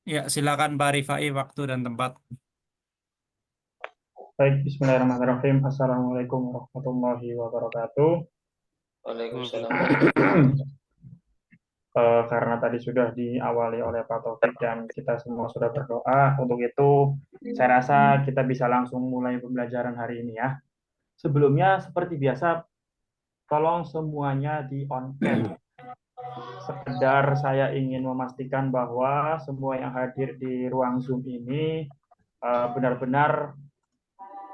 Ya, silakan Pak Rifai, waktu dan tempat. Baik, bismillahirrahmanirrahim. Assalamualaikum warahmatullahi wabarakatuh. Waalaikumsalam. Karena tadi sudah diawali oleh Pak Taufik dan kita semua sudah berdoa, untuk itu saya rasa kita bisa langsung mulai pembelajaran hari ini ya. Sebelumnya, seperti biasa, tolong semuanya di on cam. Sekedar saya ingin memastikan bahwa semua yang hadir di ruang Zoom ini benar-benar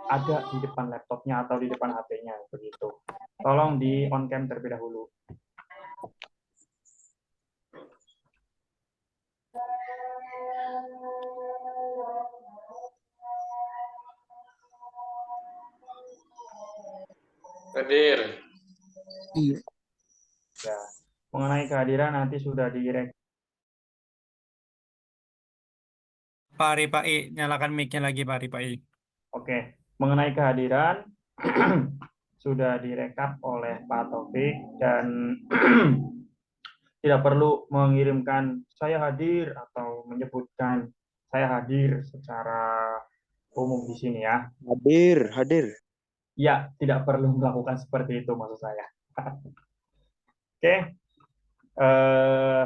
ada di depan laptopnya atau di depan HP-nya begitu. Tolong di on cam terlebih dahulu. Hadir. Iya. Ya, mengenai kehadiran nanti sudah direkam. Pak Rifai, nyalakan mic-nya lagi Pak Rifai. Oke, mengenai kehadiran sudah direkap oleh Pak Taufik dan tidak perlu mengirimkan saya hadir atau menyebutkan saya hadir secara umum di sini ya. Hadir. Ya, tidak perlu melakukan seperti itu maksud saya. Oke,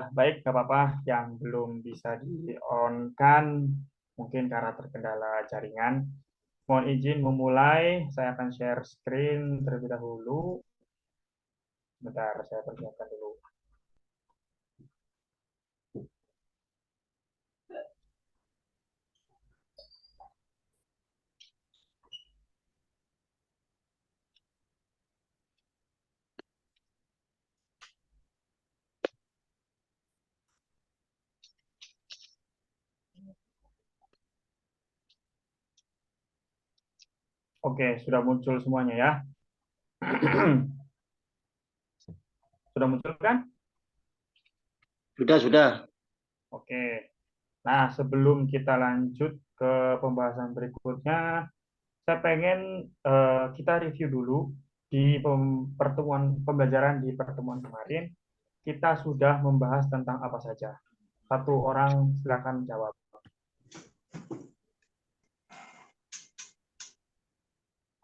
baik, nggak apa-apa yang belum bisa di-on-kan mungkin karena terkendala jaringan. Mohon izin memulai, saya akan share screen terlebih dahulu. Bentar, saya persiapkan dulu. Oke, sudah muncul semuanya ya. Sudah muncul kan? Sudah. Oke. Nah, sebelum kita lanjut ke pembahasan berikutnya, saya pengen kita review dulu di pertemuan pembelajaran di pertemuan kemarin. Kita sudah membahas tentang apa saja. Satu orang silakan jawab.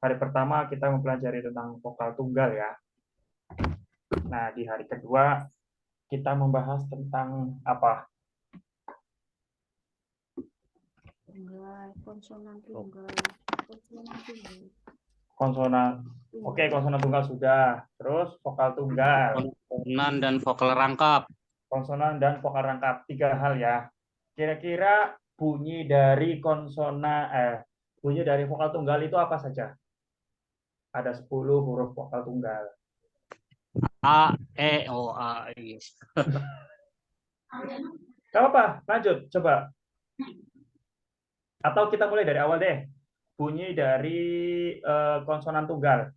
Hari pertama kita mempelajari tentang vokal tunggal ya. Nah, di hari kedua kita membahas tentang apa? Konsonan tunggal. Konsonan. Oke, konsonan tunggal sudah. Terus vokal tunggal. Konsonan dan vokal rangkap. Konsonan dan vokal rangkap. 3 hal ya. Kira-kira bunyi dari bunyi dari vokal tunggal itu apa saja? Ada 10 huruf vokal tunggal. A, E, O, A. Yes. Gak apa-apa, lanjut, coba. Atau kita mulai dari awal deh. Bunyi dari konsonan tunggal.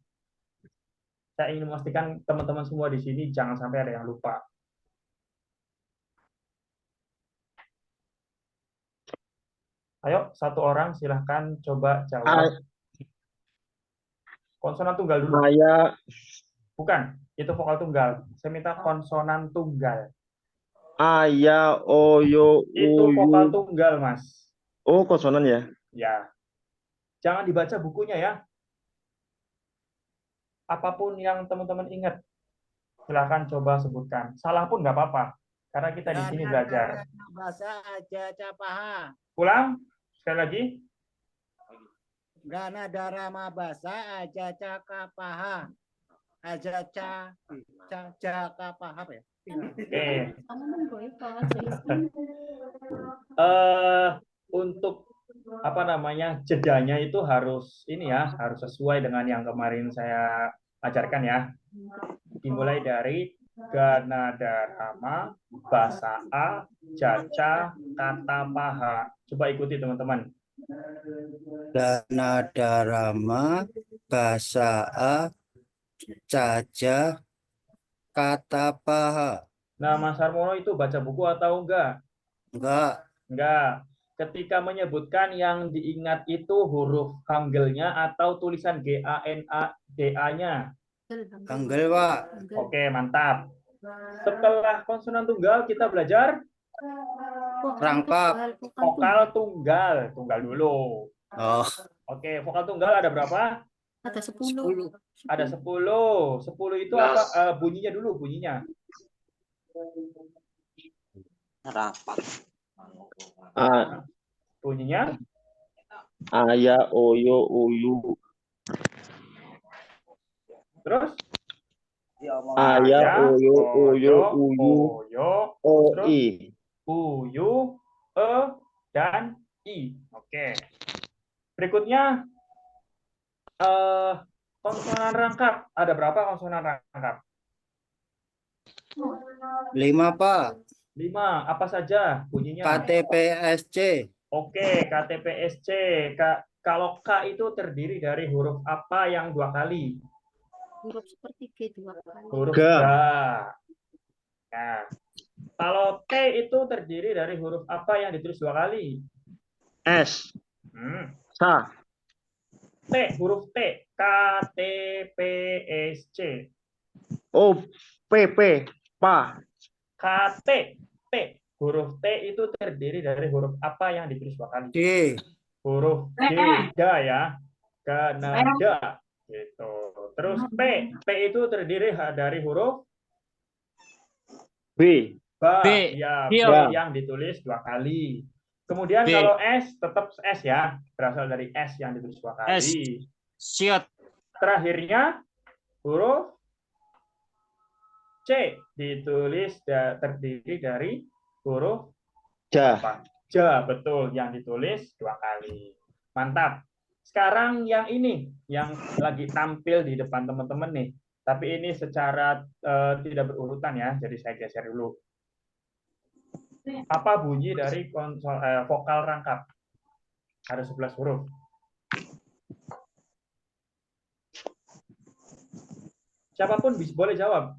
Saya ingin memastikan teman-teman semua di sini jangan sampai ada yang lupa. Ayo, satu orang silahkan coba jawab. Konsonan tunggal dulu. Bukan, itu vokal tunggal. Saya minta konsonan tunggal. Aya, oyo, Itu vokal uyu. tunggal, Mas. Oh, konsonan ya? Ya. Jangan dibaca bukunya ya. Apapun yang teman-teman ingat, silahkan coba sebutkan. Salah pun nggak apa-apa, karena kita di sini belajar. Bahasa aja capaha. Ulang, sekali lagi. Gana darama bahasa aja cakapaha. Aja cakapaha apa ya? Oke. Untuk apa namanya jedanya itu harus ini ya, harus sesuai dengan yang kemarin saya ajarkan ya. Dimulai dari Ganada Rama, Basa A, Caca, Kata Paha. Coba ikuti teman-teman. Ganada Rama, Basa A, Caca, Kata Paha. Nah, Mas Harmono itu baca buku atau enggak? Enggak. Enggak. Ketika menyebutkan yang diingat itu huruf Hanggelnya atau tulisan GANADA-nya. Hanggel, Pak. Oke, mantap. Setelah konsonan tunggal kita belajar Rangkap. vokal tunggal. Tunggal dulu. Oh, Oke, vokal tunggal ada berapa? Ada 10. Ada 10. 10 itu apa? Bunyinya dulu, bunyinya. Rapat. A, Bunyinya aya, oyo, uyu. terus Aya, oyo, uyu, oyo, oi. uyu, dan i. Oke. Berikutnya konsonan rangkap. Ada berapa konsonan rangkap? 5, Pak. 5. Apa saja bunyinya? KTPSC. Oke, KTPSC. Kalau K itu terdiri dari huruf apa yang 2 kali? Huruf seperti G 2 kali. Huruf G. G. Nah, kalau T itu terdiri dari huruf apa yang ditulis 2 kali? S. Sa. T, huruf T. K, T, P, S, C. O, PP. Pa. K, T. T. Huruf T itu terdiri dari huruf apa yang ditulis 2 kali? D. Huruf G, da ya. Kanada. Gitu. Terus P. P itu terdiri dari huruf B. ba. B. Ya, B Iya. yang ditulis 2 kali. Kemudian B. kalau S, tetap S ya. Berasal dari S yang ditulis 2 kali. S. Siot. Terakhirnya huruf C ditulis terdiri dari huruf Ja. apa? Ja, betul, yang ditulis 2 kali. Mantap. Sekarang yang ini yang lagi tampil di depan teman-teman nih. Tapi ini secara tidak berurutan ya, jadi saya geser dulu. Apa bunyi dari vokal rangkap? Ada 11 huruf. Siapapun boleh jawab.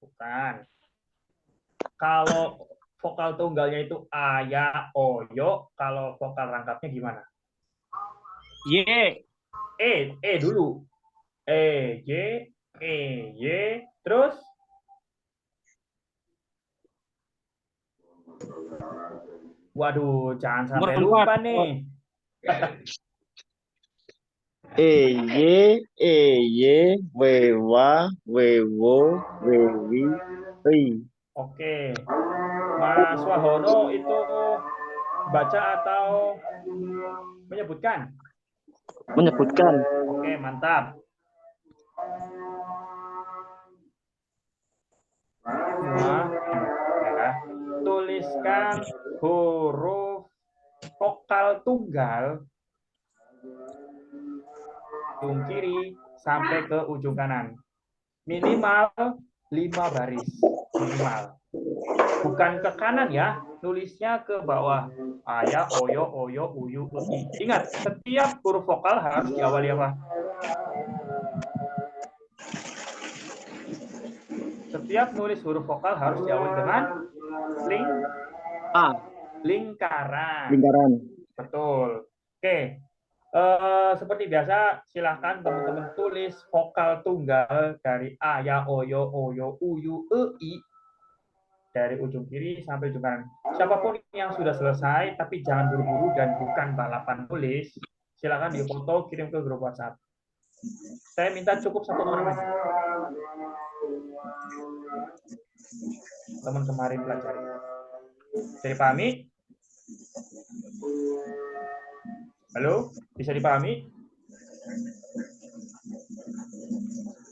Bukan. Kalau vokal tunggalnya itu a, ya, o, yo, kalau vokal rangkapnya gimana? Y. E dulu. E, Y, E, Y, terus waduh, jangan sampai Nomor lupa 4. nih. Eye, wewa, wewo, wewi, ri. Oke. Mas Wahono itu baca atau menyebutkan? Menyebutkan. Oke, mantap. Semua ya. Tuliskan huruf vokal tunggal ujung kiri sampai ke ujung kanan. Minimal 5 baris. Minimal. Bukan ke kanan ya, nulisnya ke bawah. Aya, oyo, oyo, uyu, ui. Ingat, setiap huruf vokal harus diawali apa? Setiap nulis huruf vokal harus diawali dengan A. lingkaran. Lingkaran. Betul. Oke. Seperti biasa, silahkan teman-teman tulis vokal tunggal dari A, ya, oyo, oyo, uyu, i dari ujung kiri sampai ujung kanan. Siapapun yang sudah selesai, tapi jangan buru-buru dan bukan balapan tulis, silahkan difoto kirim ke grup WhatsApp. Saya minta cukup 1 orang aja. Teman kemarin pelajari. Bisa dipahami? Halo, bisa dipahami?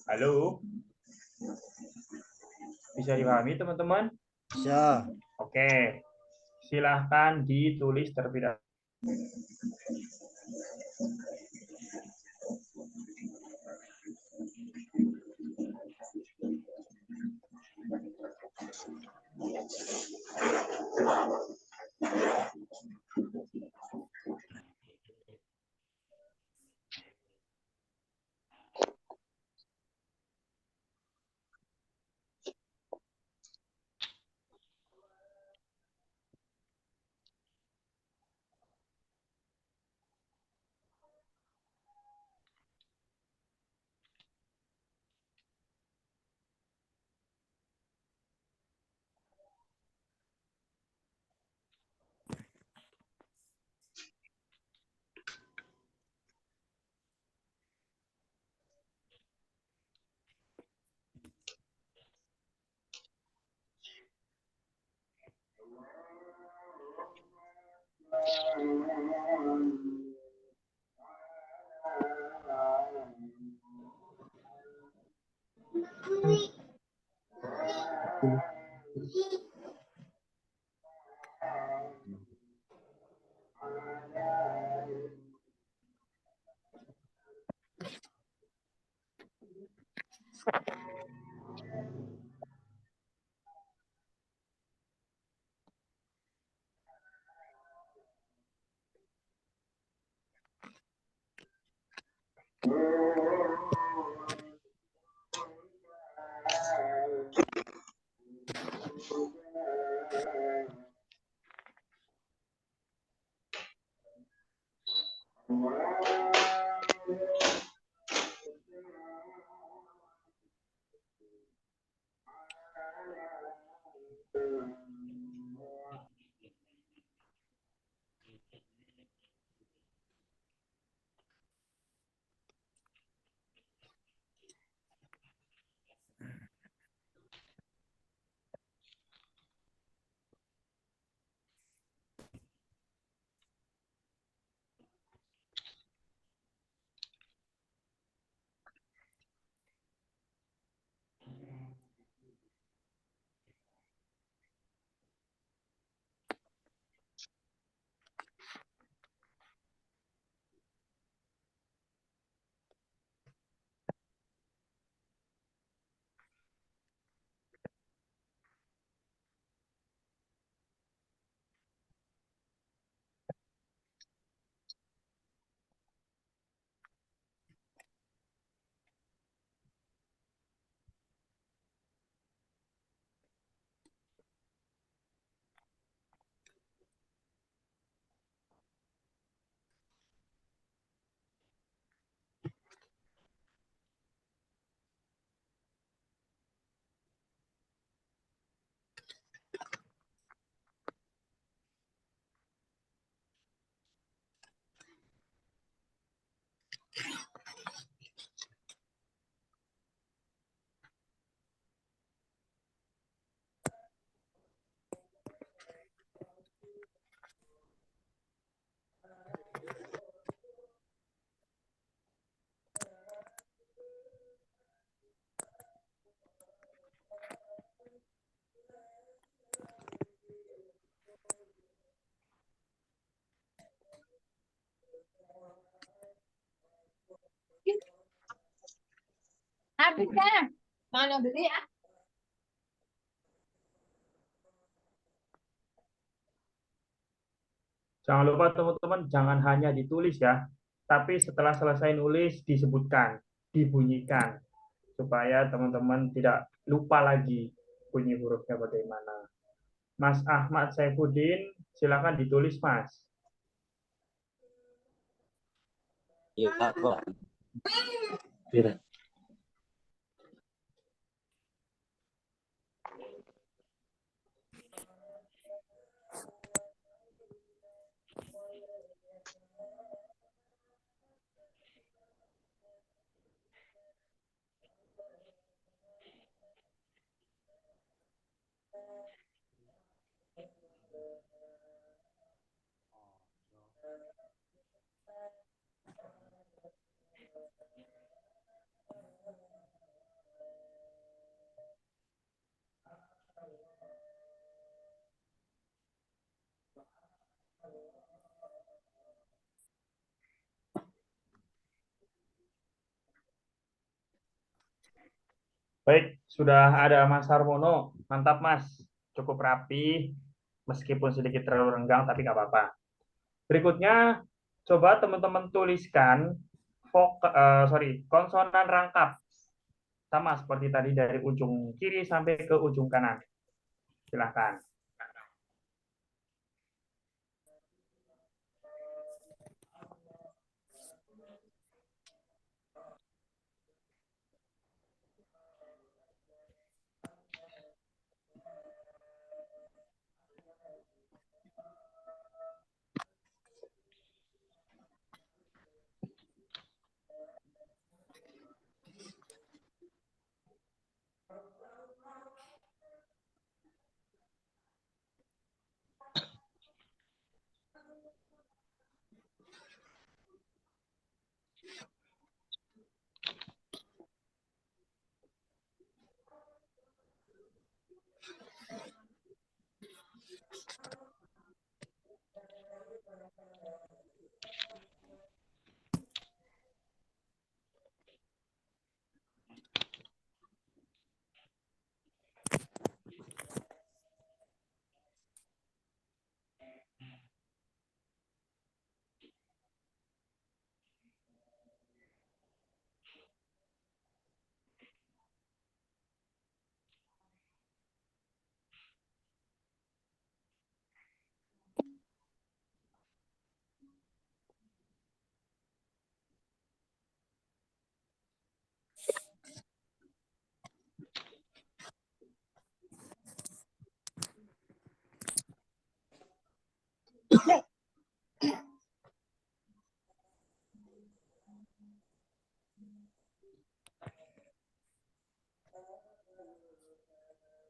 Halo, bisa dipahami teman-teman? Bisa. Oke, silahkan ditulis terlebih dahulu. Habis kan? Mana beli ya? Jangan lupa teman-teman, jangan hanya ditulis ya, tapi setelah selesai nulis disebutkan, dibunyikan, supaya teman-teman tidak lupa lagi bunyi hurufnya bagaimana. Mas Ahmad Saifuddin, silakan ditulis Mas. Iya, Pak. Baik, sudah ada Mas Harmono. Mantap Mas, cukup rapi, meskipun sedikit terlalu renggang, tapi nggak apa-apa. Berikutnya, coba teman-teman tuliskan konsonan rangkap. Sama seperti tadi dari ujung kiri sampai ke ujung kanan. Silahkan.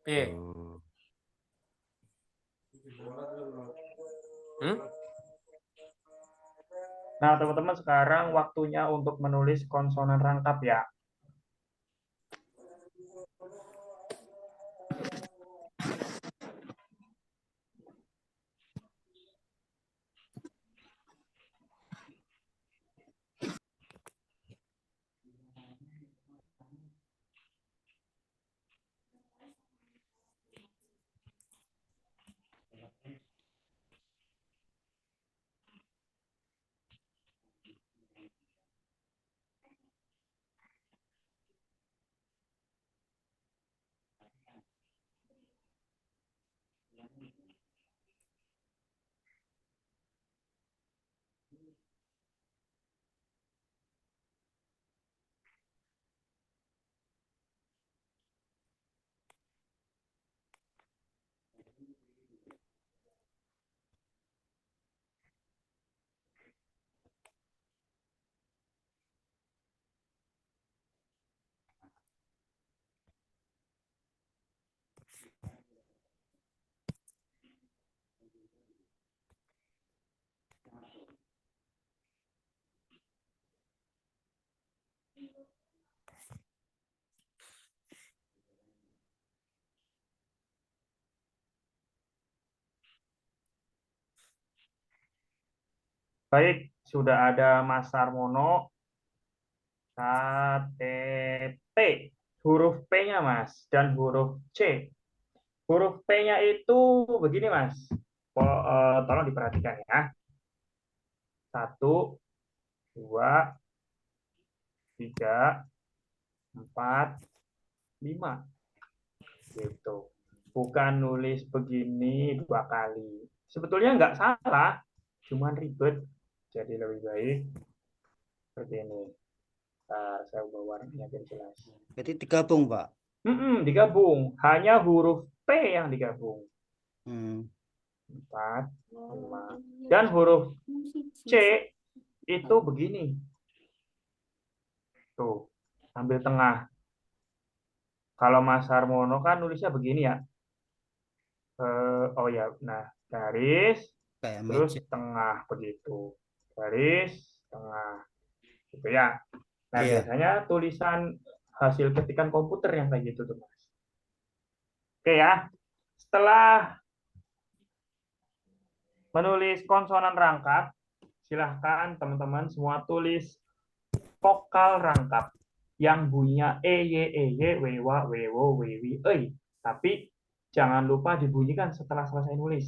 P. Nah, teman-teman, sekarang waktunya untuk menulis konsonan rangkap ya. Baik, sudah ada Mas Sarmono, KTP, huruf P-nya Mas, dan huruf C. Huruf P-nya itu begini Mas, tolong diperhatikan ya. 1, 2, 3, 4, 5. Gitu. Bukan nulis begini 2 kali. Sebetulnya nggak salah, cuman ribet. Jadi lebih baik seperti ini. Nah, saya ubah warnanya biar jelas. Berarti digabung, Pak. Digabung. Hanya huruf P yang digabung. Hmm. 4, 5. Dan huruf C itu begini. Tuh, ambil tengah. Kalau Mas Harmono kan nulisnya begini ya. Oh ya, nah garis, Kayak terus meja. tengah begitu. Garis, tengah. Gitu ya. Nah, Iya. biasanya tulisan hasil ketikan komputer yang kayak gitu tuh, Mas. Oke ya. Setelah menulis konsonan rangkap, silahkan teman-teman semua tulis vokal rangkap yang bunyinya e y e y w w w w w e. Tapi jangan lupa dibunyikan setelah selesai nulis.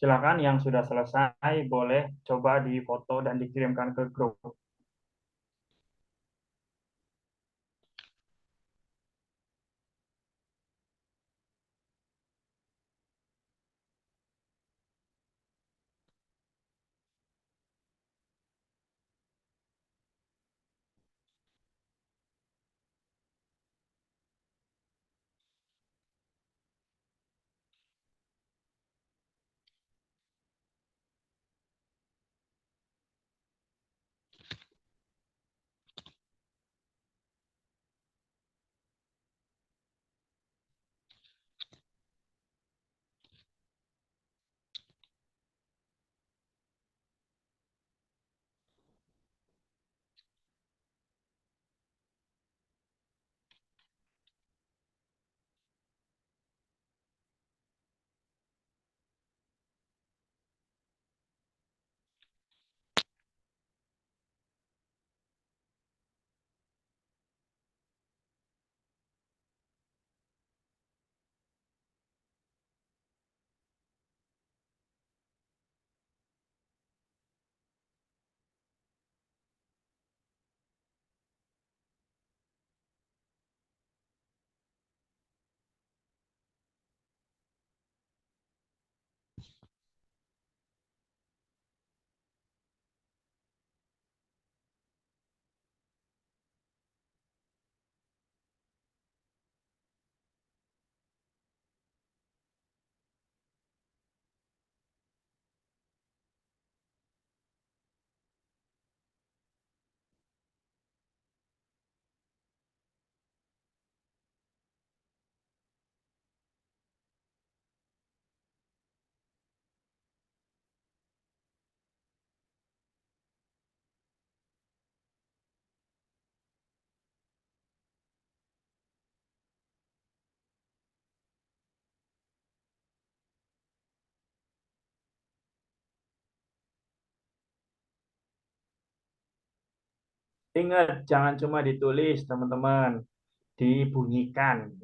Silakan yang sudah selesai boleh coba difoto dan dikirimkan ke grup. Ingat, jangan cuma ditulis, teman-teman, dibunyikan.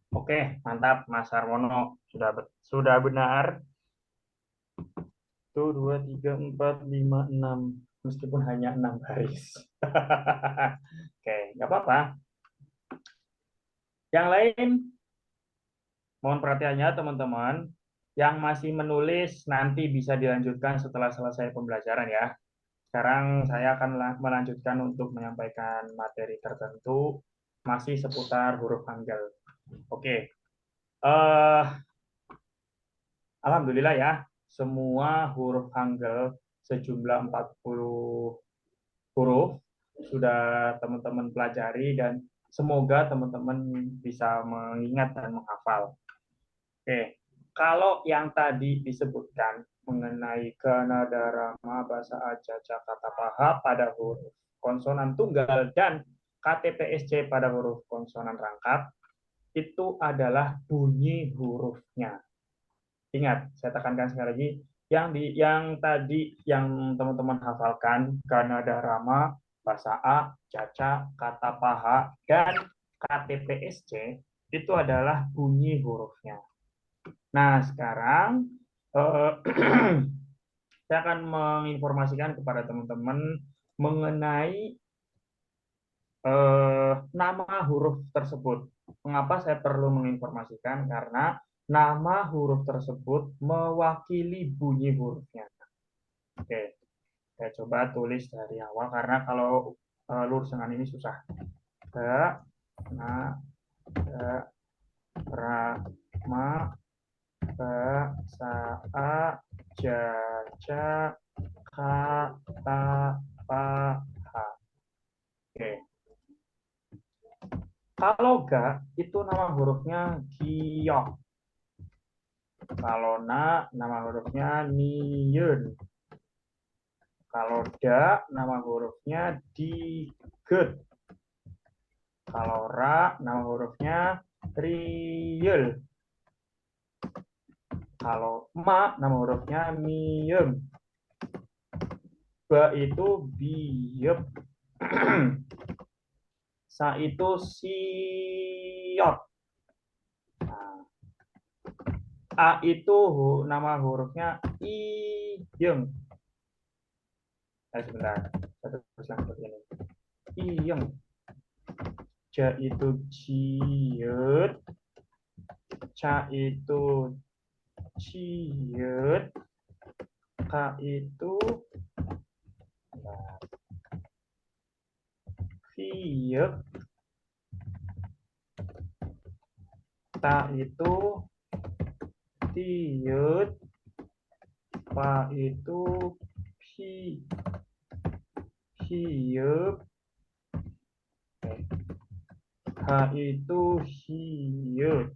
Oke, mantap Mas Sarwono. Sudah benar. Tuh, 2, 3, 4, 5, 6. Meskipun hanya 6 baris. Oke, nggak apa-apa. Yang lain, mohon perhatiannya teman-teman. Yang masih menulis nanti bisa dilanjutkan setelah selesai pembelajaran ya. Sekarang saya akan melanjutkan untuk menyampaikan materi tertentu masih seputar huruf Hangul. Oke. Alhamdulillah ya, semua huruf Hangul sejumlah 40 huruf sudah teman-teman pelajari dan semoga teman-teman bisa mengingat dan menghafal. Oke, kalau yang tadi disebutkan mengenai Ganadarama, Bahasa Ajaja, Kata Paha pada huruf konsonan tunggal dan KTPSC pada huruf konsonan rangkap, itu adalah bunyi hurufnya. Ingat, saya tekankan sekali lagi, yang tadi yang teman-teman hafalkan, Ganadarama, Bahasa A, Caca, Kata Paha, dan KTPSC, itu adalah bunyi hurufnya. Nah, sekarang saya akan menginformasikan kepada teman-teman mengenai nama huruf tersebut. Mengapa saya perlu menginformasikan? Karena nama huruf tersebut mewakili bunyi hurufnya. Oke, saya coba tulis dari awal karena kalau lurus dengan ini susah. Ga, na, ga, ra, ma, ba, sa, a, ja, ca, ka, ta, pa, ha. Oke. Kalau ga, itu nama hurufnya giok. Kalau na, nama hurufnya niyun. Kalau da, nama hurufnya diget. Kalau ra, nama hurufnya riyul. Kalau ma, nama hurufnya miyem. Ba itu biyep. Sa itu siot. Nah, A itu nama hurufnya iyeng. Sebentar, saya tuliskan seperti ini. Iyeng. Ja itu ciut. Ca itu ciut. Ka itu viep. Ta itu tiut. Pa itu pi. Hiup. H itu hiup.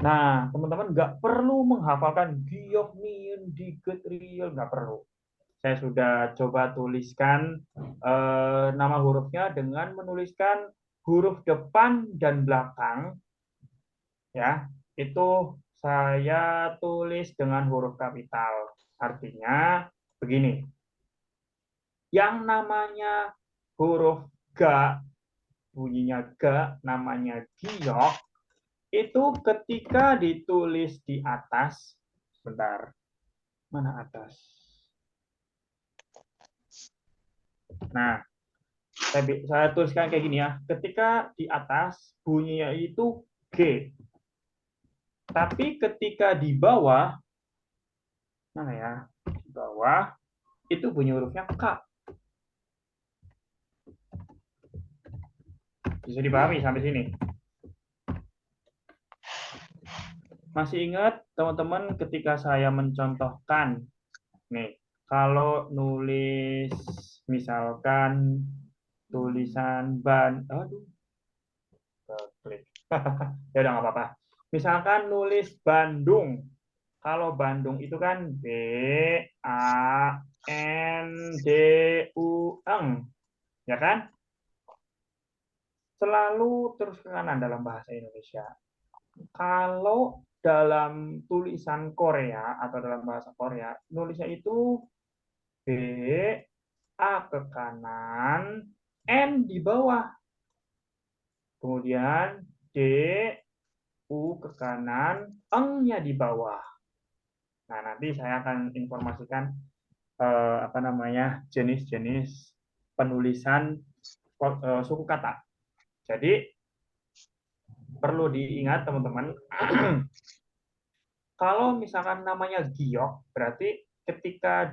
Nah, teman-teman nggak perlu menghafalkan giok, niun, diget, riel, nggak perlu. Saya sudah coba tuliskan nama hurufnya dengan menuliskan huruf depan dan belakang. Ya, itu saya tulis dengan huruf kapital. Artinya begini. Yang namanya huruf ga, bunyinya ga, namanya giok, itu ketika ditulis di atas, sebentar, mana atas? Nah, saya tuliskan kayak gini ya, ketika di atas bunyinya itu G, tapi ketika di bawah, mana ya, di bawah, itu bunyi hurufnya K. Bisa dipahami sampai sini? Masih ingat teman-teman ketika saya mencontohkan nih, kalau nulis misalkan tulisan klik. Ya udah nggak apa-apa. Misalkan nulis Bandung. Kalau Bandung itu kan B A N D U N, ya kan? Selalu terus ke kanan dalam bahasa Indonesia. Kalau dalam tulisan Korea atau dalam bahasa Korea, nulisnya itu B, A ke kanan, N di bawah. Kemudian D, U ke kanan, eng-nya di bawah. Nah, nanti saya akan informasikan jenis-jenis penulisan suku kata. Jadi perlu diingat teman-teman, kalau misalkan namanya giok, berarti ketika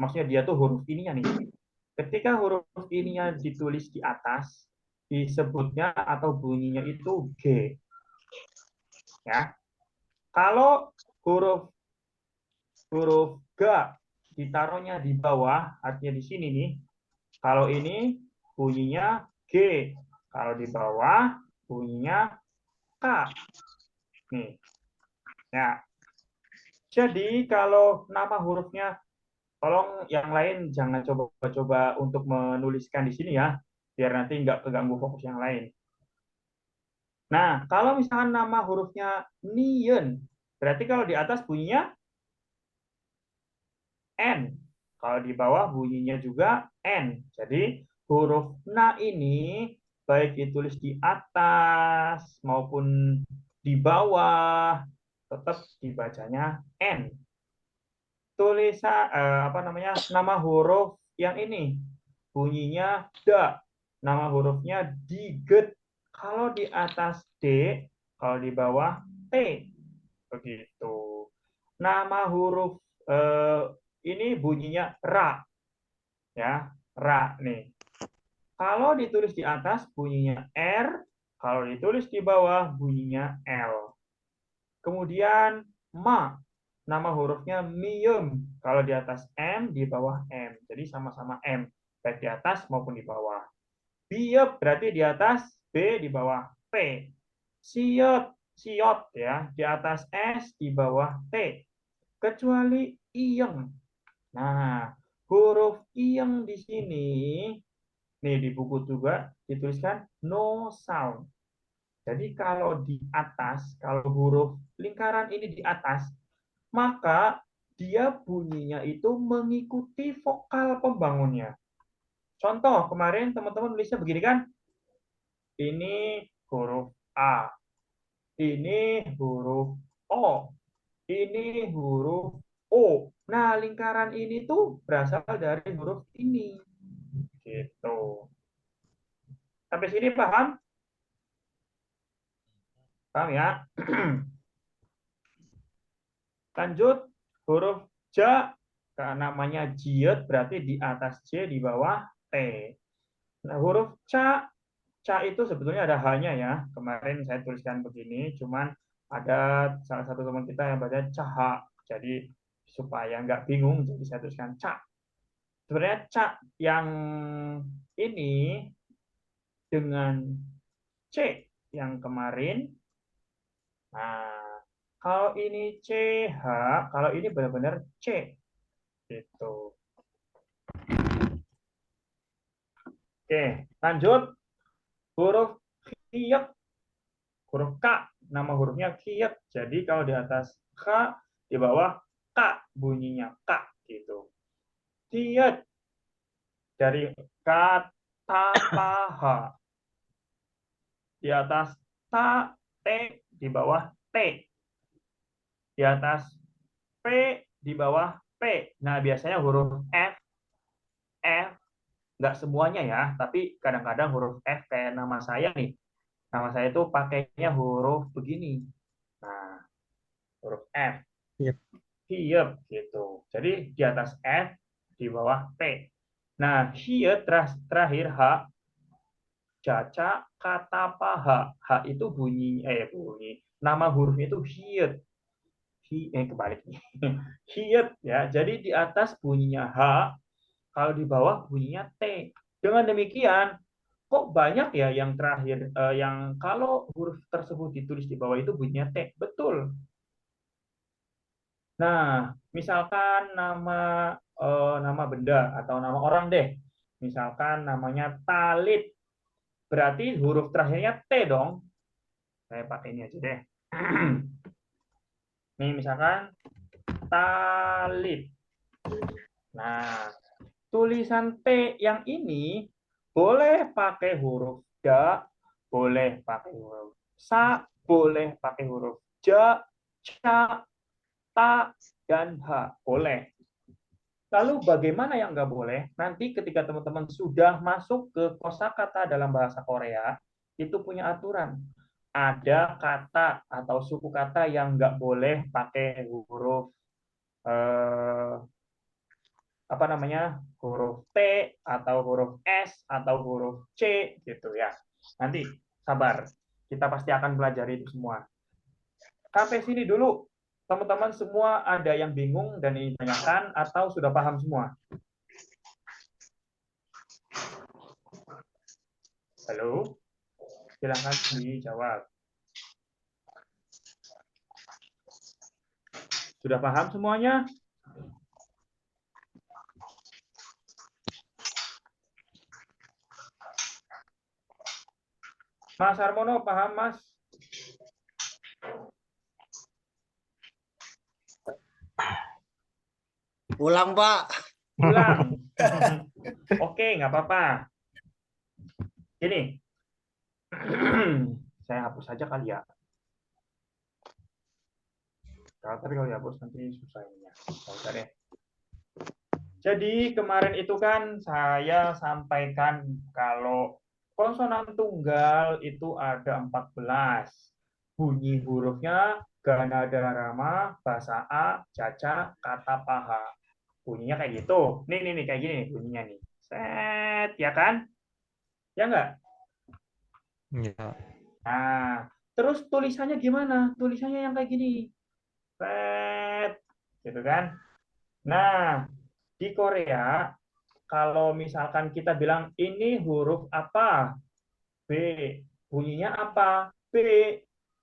maksudnya dia tuh huruf ininya nih. Ketika huruf ininya ditulis di atas, disebutnya atau bunyinya itu G. Ya. Kalau huruf G ditaruhnya di bawah, artinya di sini nih. Kalau ini bunyinya G. Kalau di bawah bunyinya K. Nih. Ya. Jadi kalau nama hurufnya, tolong yang lain jangan coba-coba untuk menuliskan di sini ya, biar nanti nggak keganggu fokus yang lain. Nah, kalau misalkan nama hurufnya Nien, berarti kalau di atas bunyinya N. Kalau di bawah bunyinya juga N. Jadi huruf Na ini baik ditulis di atas maupun di bawah tetap dibacanya N. Tulisan nama huruf yang ini bunyinya Da. Nama hurufnya Diget. Kalau di atas D, kalau di bawah T. Begitu. Nama huruf ini bunyinya Ra. Ya, Ra nih. Kalau ditulis di atas bunyinya R, kalau ditulis di bawah bunyinya L. Kemudian Ma, nama hurufnya Miem. Kalau di atas M, di bawah M. Jadi sama-sama M, baik di atas maupun di bawah. Biep berarti di atas, B di bawah P. Siot, siot ya, di atas S, di bawah T. Kecuali iyeng. Nah, huruf iyeng di sini, nih di buku juga dituliskan no sound. Jadi kalau di atas, kalau huruf lingkaran ini di atas, maka dia bunyinya itu mengikuti vokal pembangunnya. Contoh, kemarin teman-teman nulisnya begini kan? Ini huruf A. Ini huruf O. Ini huruf O. Nah, lingkaran ini tuh berasal dari huruf ini. Gitu. Sampai sini paham? Paham ya? Lanjut, huruf J, karena namanya jiet berarti di atas J, di bawah T. Nah, huruf C itu sebetulnya ada H-nya ya. Kemarin saya tuliskan begini, cuman ada salah satu teman kita yang baca Caha. Jadi supaya nggak bingung, jadi saya tuliskan Ca. Sebenarnya Ca yang ini dengan C yang kemarin. Nah, kalau ini CH, kalau ini benar-benar C. Gitu. Oke, lanjut. Huruf Kiek, huruf K, nama hurufnya Kiek. Jadi kalau di atas K, di bawah K, bunyinya K. Gitu. Kiek, dari kata paha. Di atas ta, T, di bawah T. Di atas P, di bawah P. Nah, biasanya huruf F, nggak semuanya ya, tapi kadang-kadang huruf F kayak nama saya nih. Nama saya itu pakainya huruf begini. Nah, huruf F. Yep. Hiep, gitu. Jadi di atas F, di bawah P. Nah, hiep terakhir H, caca, kata paha. H itu bunyi. Nama hurufnya itu hiep. Kebalik. Hiep, ya. Jadi di atas bunyinya H, kalau di bawah bunyinya T. Dengan demikian, kok banyak ya yang terakhir, yang kalau huruf tersebut ditulis di bawah itu bunyinya T. Betul. Nah, misalkan nama benda atau nama orang deh. Misalkan namanya Talit. Berarti huruf terakhirnya T dong. Saya pakai ini aja deh. Nih misalkan Talit. Nah, tulisan T yang ini boleh pakai huruf da, boleh pakai huruf sa, boleh pakai huruf ja, ca, ta, dan ha, boleh. Lalu bagaimana yang nggak boleh? Nanti ketika teman-teman sudah masuk ke kosakata dalam bahasa Korea, itu punya aturan. Ada kata atau suku kata yang nggak boleh pakai huruf eh, apa namanya, huruf T atau huruf S atau huruf C gitu ya. Nanti sabar, kita pasti akan belajar itu semua. Sampai sini dulu, teman-teman semua ada yang bingung dan ingin ditanyakan atau sudah paham semua? Halo, silahkan dijawab. Sudah paham semuanya? Mas Harmono, paham Mas? Ulang, Pak. Ulang. Oke, nggak apa-apa. Ini, saya hapus saja kali ya. Tapi kalau dihapus nanti susah ininya. Nggak usah deh. Jadi kemarin itu kan saya sampaikan kalau konsonan tunggal itu ada 14. Bunyi hurufnya Ganada Rama, Bahasa A, Caca, Kata Paha. Bunyinya kayak gitu. Nih, kayak gini nih bunyinya nih. Set, ya kan? Ya enggak? Ya. Nah, terus tulisannya gimana? Tulisannya yang kayak gini. Set, gitu kan? Nah, di Korea, kalau misalkan kita bilang ini huruf apa? B. Bunyinya apa? B.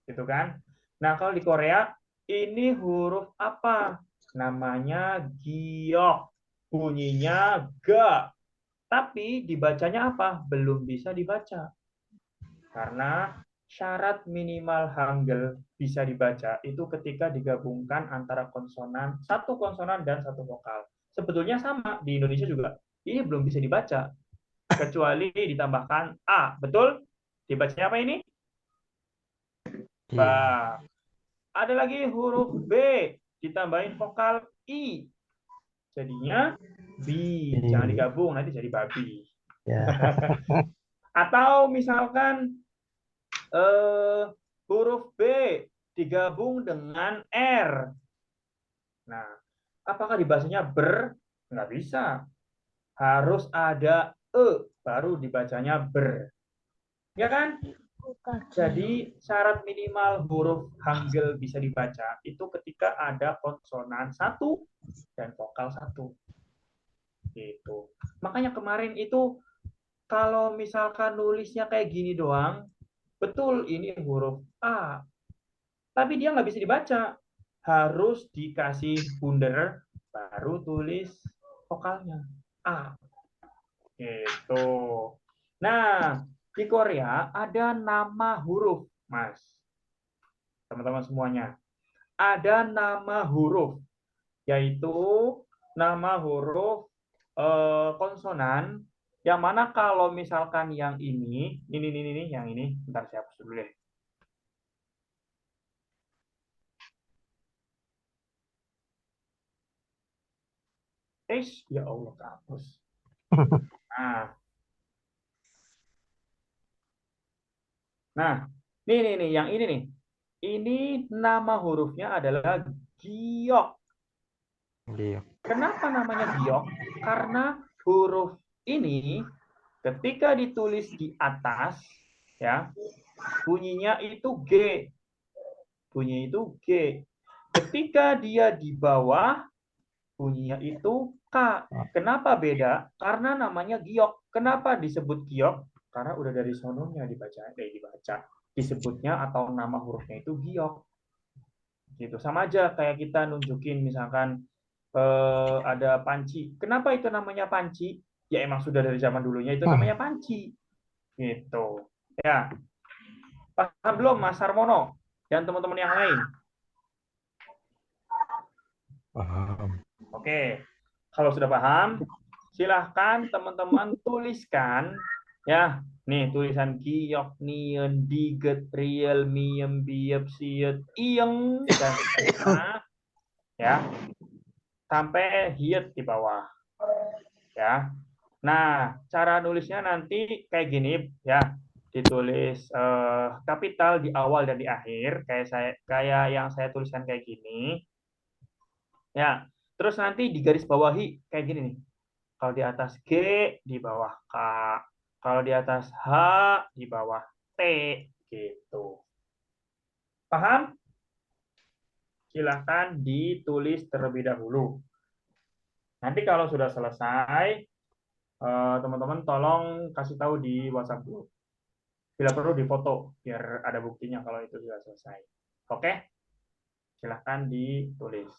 Gitu kan? Nah, kalau di Korea, ini huruf apa? Namanya giok. Bunyinya ga. Tapi dibacanya apa? Belum bisa dibaca. Karena syarat minimal Hangul bisa dibaca itu ketika digabungkan antara konsonan, satu konsonan dan satu vokal. Sebetulnya sama di Indonesia juga. Ini belum bisa dibaca kecuali ditambahkan A. Betul? Dibacanya apa ini? Ba. Ada lagi huruf B ditambahin vokal I. Jadinya bi. Jangan digabung nanti jadi babi. Atau misalkan huruf B digabung dengan R. Nah, apakah dibacanya ber? Nggak bisa. Harus ada E, baru dibacanya ber. Ya kan? Jadi syarat minimal huruf Hangul bisa dibaca itu ketika ada konsonan satu dan vokal satu. Gitu. Makanya kemarin itu kalau misalkan nulisnya kayak gini doang, betul ini huruf A, tapi dia nggak bisa dibaca. Harus dikasih bundar, baru tulis vokalnya A. Gitu. Nah, di Korea ada nama huruf, Mas. Teman-teman semuanya. Ada nama huruf, yaitu nama huruf konsonan, yang mana kalau misalkan yang ini, yang ini, bentar saya hapus dulu deh. Ya Allah, hapus. Nah, nih, yang ini nih. Ini nama hurufnya adalah giok. Kenapa namanya giok? Karena huruf ini ketika ditulis di atas, ya, bunyinya itu G. Bunyinya itu G. Ketika dia di bawah, bunyinya itu K. Kenapa beda? Karena namanya giok. Kenapa disebut giok? Karena udah dari sononya dibaca. Disebutnya atau nama hurufnya itu giok. Gitu. Sama aja kayak kita nunjukin misalkan ada panci. Kenapa itu namanya panci? Ya emang sudah dari zaman dulunya itu namanya panci. Gitu. Ya. Paham belum Mas Harmono dan teman-teman yang lain? Paham. Oke. Kalau sudah paham, silahkan teman-teman tuliskan Ya, nih tulisan giok, nien, diget, riel, miem, biep, siet, iyeng, dan seterusnya. Ya, sampai hiet di bawah. Ya. Nah, cara nulisnya nanti kayak gini ya. Ditulis kapital di awal dan di akhir kayak yang saya tuliskan kayak gini. Ya. Terus nanti di garis bawahi kayak gini nih. Kalau di atas G, di bawah K. Kalau di atas H, di bawah T gitu. Paham? Silahkan ditulis terlebih dahulu. Nanti kalau sudah selesai, teman-teman tolong kasih tahu di WhatsApp group. Bila perlu difoto biar ada buktinya kalau itu sudah selesai. Oke? Silahkan ditulis.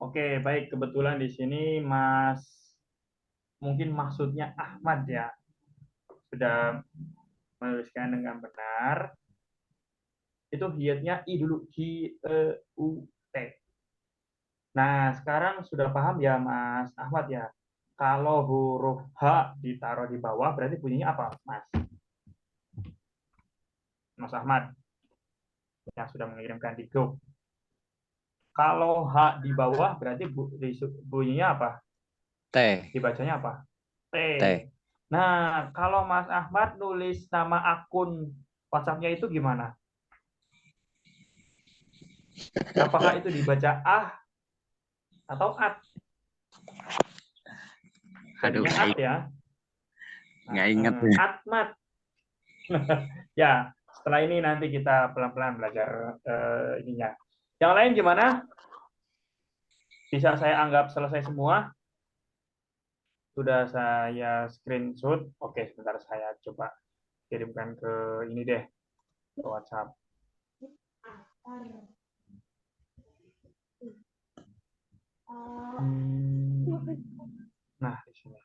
Oke, baik. Kebetulan di sini mungkin maksudnya Ahmad ya, sudah menuliskan dengan benar. Itu hiatnya I dulu, H-E-U-T. Nah, sekarang sudah paham ya Mas Ahmad ya. Kalau huruf H ditaruh di bawah berarti bunyinya apa, Mas? Mas Ahmad yang sudah mengirimkan di grup. Kalau H di bawah berarti bunyinya apa? T. Dibacanya apa? T. T. Nah, kalau Mas Ahmad nulis nama akun WhatsApp-nya itu gimana? Apakah itu dibaca atau at? Aduh, Tadinya at ya. nggak ingat ya. Atmat. Ya, setelah ini nanti kita pelan-pelan belajar ininya. Yang lain gimana? Bisa saya anggap selesai semua? Sudah saya screenshot. Oke, sebentar saya coba kirimkan ke ini deh, ke WhatsApp. Nah, di sini.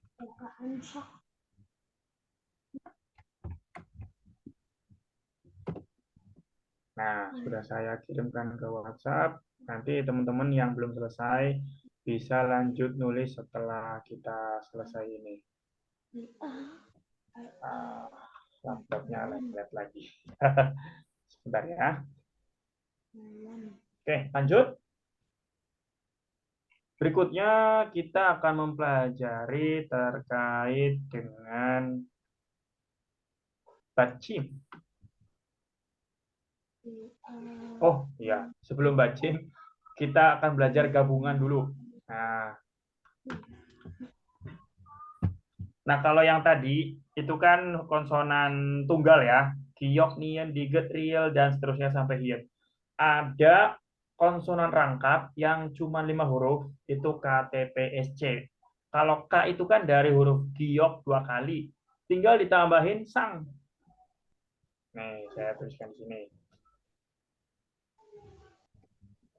Nah, sudah saya kirimkan ke WhatsApp. Nanti teman-teman yang belum selesai bisa lanjut nulis setelah kita selesai ini. Laptopnya lagi. lihat lagi. Sebentar ya. Oke, lanjut. Berikutnya kita akan mempelajari terkait dengan bacim. Oh iya, sebelum bacim kita akan belajar gabungan dulu. Nah, kalau yang tadi itu kan konsonan tunggal ya, giok, nien, diget, riel, dan seterusnya sampai hiet. Ada konsonan rangkap yang cuma 5 huruf, itu K, T, P, S, C. Kalau K itu kan dari huruf giok 2 kali, tinggal ditambahin sang. Nih, saya tuliskan di sini.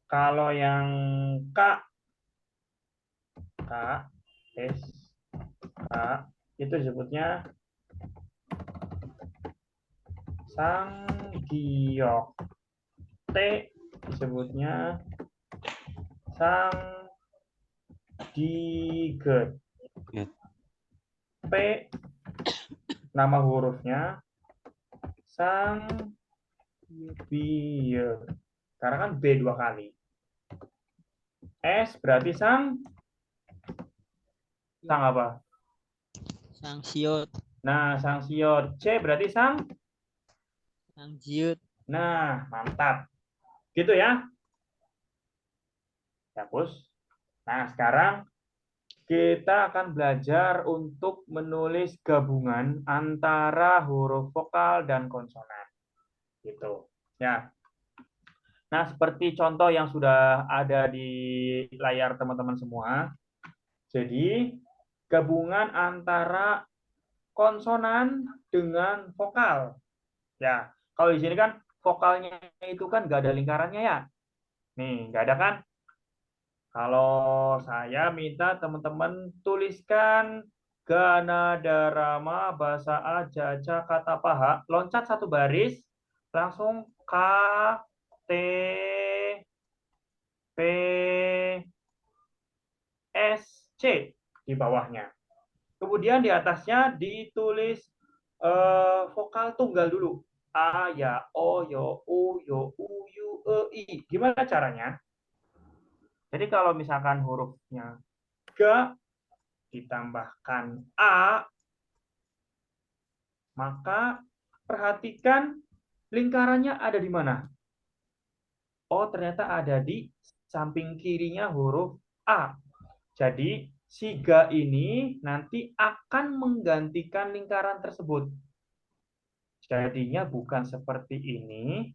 Kalau yang K, S, K, itu disebutnya sang giok. T disebutnya sang diget. P nama hurufnya sang biye. Karena kan B 2 kali. S berarti sang apa? Sang siot, Nah, sang siot. C berarti sang. sang jiut, Nah, mantap. Gitu ya. Hapus. Nah, sekarang kita akan belajar untuk menulis gabungan antara huruf vokal dan konsonan. Gitu. Ya. Nah, seperti contoh yang sudah ada di layar teman-teman semua. Jadi, gabungan antara konsonan dengan vokal. Ya, kalau di sini kan vokalnya itu kan nggak ada lingkarannya ya. Nih, nggak ada kan? Kalau saya minta teman-teman tuliskan Gana Darama Basa A Jaja Kata Paha, loncat satu baris, langsung K, T, P, S, C di bawahnya. Kemudian di atasnya ditulis vokal tunggal dulu. A, ya, O, yo, U, yo, U, yu, E, I. Gimana caranya? Jadi kalau misalkan hurufnya G ditambahkan A, maka perhatikan lingkarannya ada di mana? Oh, ternyata ada di samping kirinya huruf A. Jadi, si G ini nanti akan menggantikan lingkaran tersebut. Jadinya bukan seperti ini,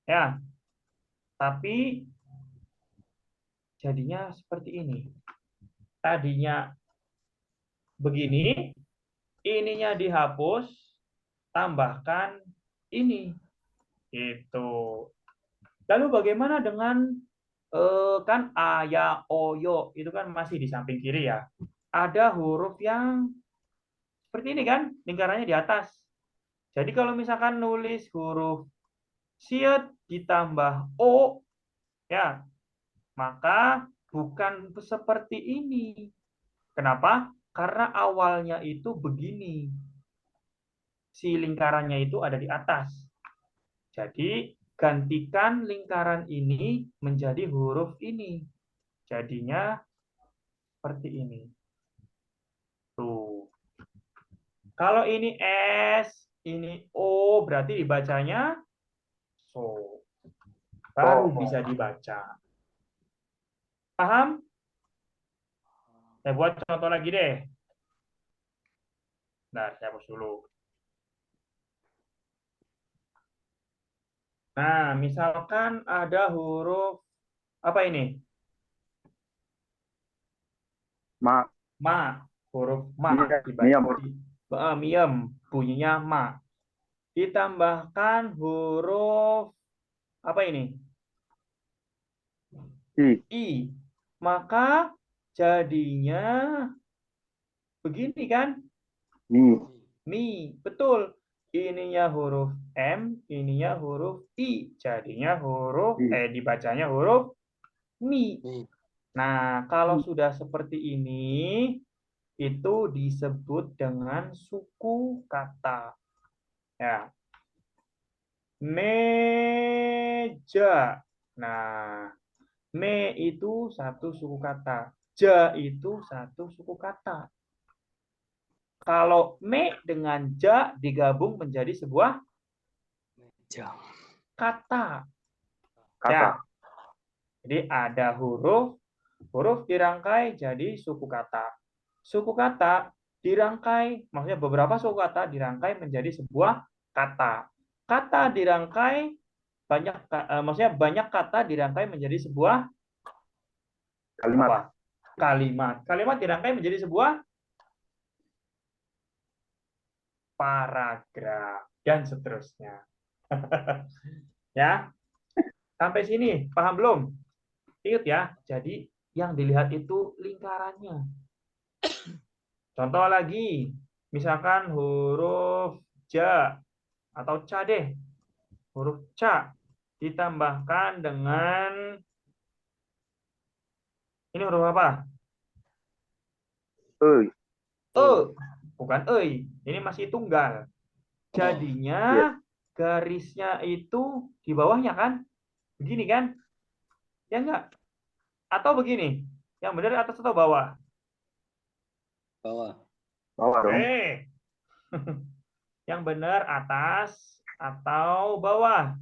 ya, tapi jadinya seperti ini. Tadinya begini, ininya dihapus, tambahkan ini. Itu. Lalu bagaimana dengan kan A, ya, O, yo, itu kan masih di samping kiri ya. Ada huruf yang seperti ini kan, lingkarannya di atas. Jadi kalau misalkan nulis huruf siet ditambah O, ya, maka bukan seperti ini. Kenapa? Karena awalnya itu begini. Si lingkarannya itu ada di atas. Jadi, gantikan lingkaran ini menjadi huruf ini. Jadinya seperti ini. Tuh. Kalau ini S, ini O, berarti dibacanya so. Baru bisa dibaca. Paham? Saya buat contoh lagi deh. Nah, saya hapus dulu. Nah, misalkan ada huruf apa ini? Ma. Ma. Huruf ma. Miyam. Miyam. Bunyinya ma. Ditambahkan huruf apa ini? I. Maka jadinya begini kan? Mi. Betul. Ininya huruf M, ininya huruf I. Jadinya dibacanya huruf mi. Nah, kalau sudah seperti ini, itu disebut dengan suku kata. Ya. Meja. Nah, me itu satu suku kata. Ja itu satu suku kata. Kalau me dengan ja digabung menjadi sebuah kata. Ya. Jadi ada huruf dirangkai jadi suku kata. Suku kata dirangkai, maksudnya beberapa suku kata dirangkai menjadi sebuah kata. Kata dirangkai maksudnya banyak kata dirangkai menjadi sebuah Kalimat. kalimat. Kalimat dirangkai menjadi sebuah paragraf dan seterusnya. Ya. Sampai sini paham belum? Ingat ya, jadi yang dilihat itu lingkarannya. Contoh lagi, misalkan huruf ja atau ca deh. Huruf ca ditambahkan dengan ini huruf apa? Bukan ei. Ini masih tunggal. Jadinya garisnya itu di bawahnya kan? Begini kan? Ya enggak? Atau begini? Yang benar atas atau bawah? Bawah. Bawah dong. Oke. Yang benar atas atau bawah?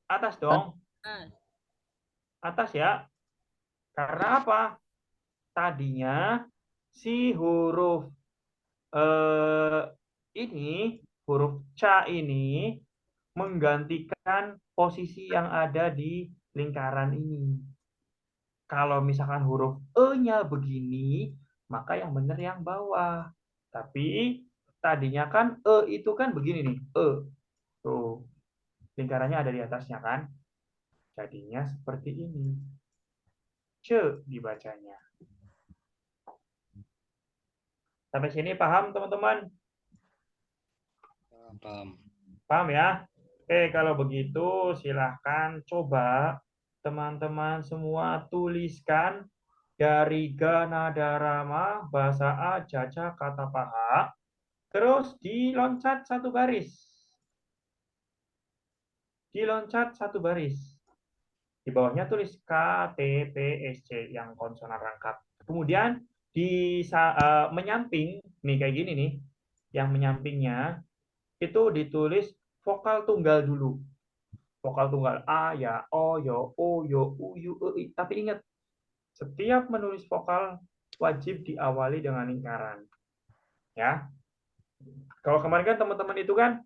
Atas dong. Atas ya. Karena apa? Tadinya si huruf ini, huruf ca ini menggantikan posisi yang ada di lingkaran ini. Kalau misalkan huruf E-nya begini, maka yang benar yang bawah. Tapi tadinya kan E itu kan begini nih, E. Tuh, lingkarannya ada di atasnya kan? Jadinya seperti ini. Ce dibacanya. Sampai sini paham teman-teman? Paham. Paham ya? Oke, kalau begitu silahkan coba teman-teman semua tuliskan dari Ganadarama, bahasa A, Jaja, kata paha, terus diloncat satu baris. Diloncat satu baris. Di bawahnya tulis K, T, P, S, C yang konsonan rangkap. Kemudian di menyamping, nih kayak gini nih, yang menyampingnya itu ditulis vokal tunggal dulu. Vokal tunggal A, ya, O, yo, O, yo, U, Yu, E, I. Tapi ingat, setiap menulis vokal wajib diawali dengan lingkaran. Ya. Kalau kemarin kan teman-teman itu kan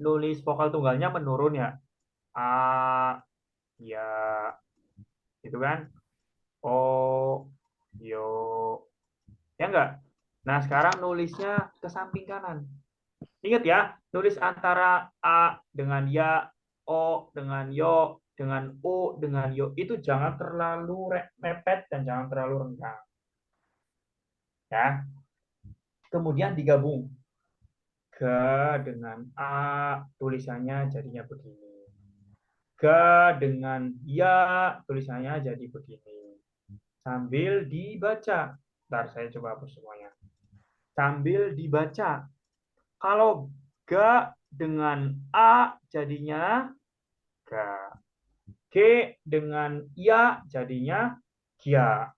nulis vokal tunggalnya menurun ya. A, ya, itu kan. O, yo. Ya enggak? Nah, sekarang nulisnya ke samping kanan. Ingat ya, nulis antara A dengan ya, O dengan yo, dengan O dengan yo. Itu jangan terlalu mepet dan jangan terlalu renggang. Ya. Kemudian digabung. G dengan A, tulisannya jadinya begini. G dengan ya, tulisannya jadi begini. Sambil dibaca. Ntar saya coba hapus semuanya. Sambil dibaca. Kalau G dengan A jadinya G. G dengan ya jadinya Gia.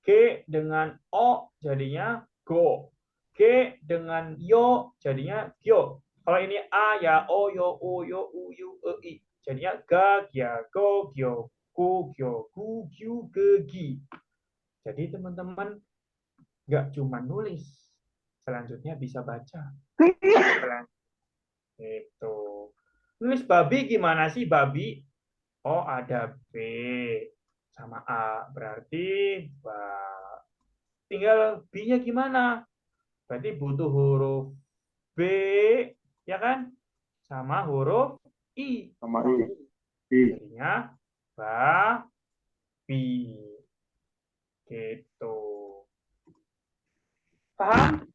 G dengan O jadinya Go. G dengan Yo jadinya Gyo. Kalau ini A ya O Yo O Yo U Yu E I jadinya Ga Gia Go Gyo Gu Gyo Gu Gyu Ge Gi. Jadi teman-teman nggak cuma nulis, selanjutnya bisa baca. Itu. Nulis babi gimana sih babi? Oh ada B sama A berarti ba. Tinggal B-nya gimana? Berarti butuh huruf B, ya kan? Sama huruf I. Sama I. Jadinya babi. Gitu. Paham?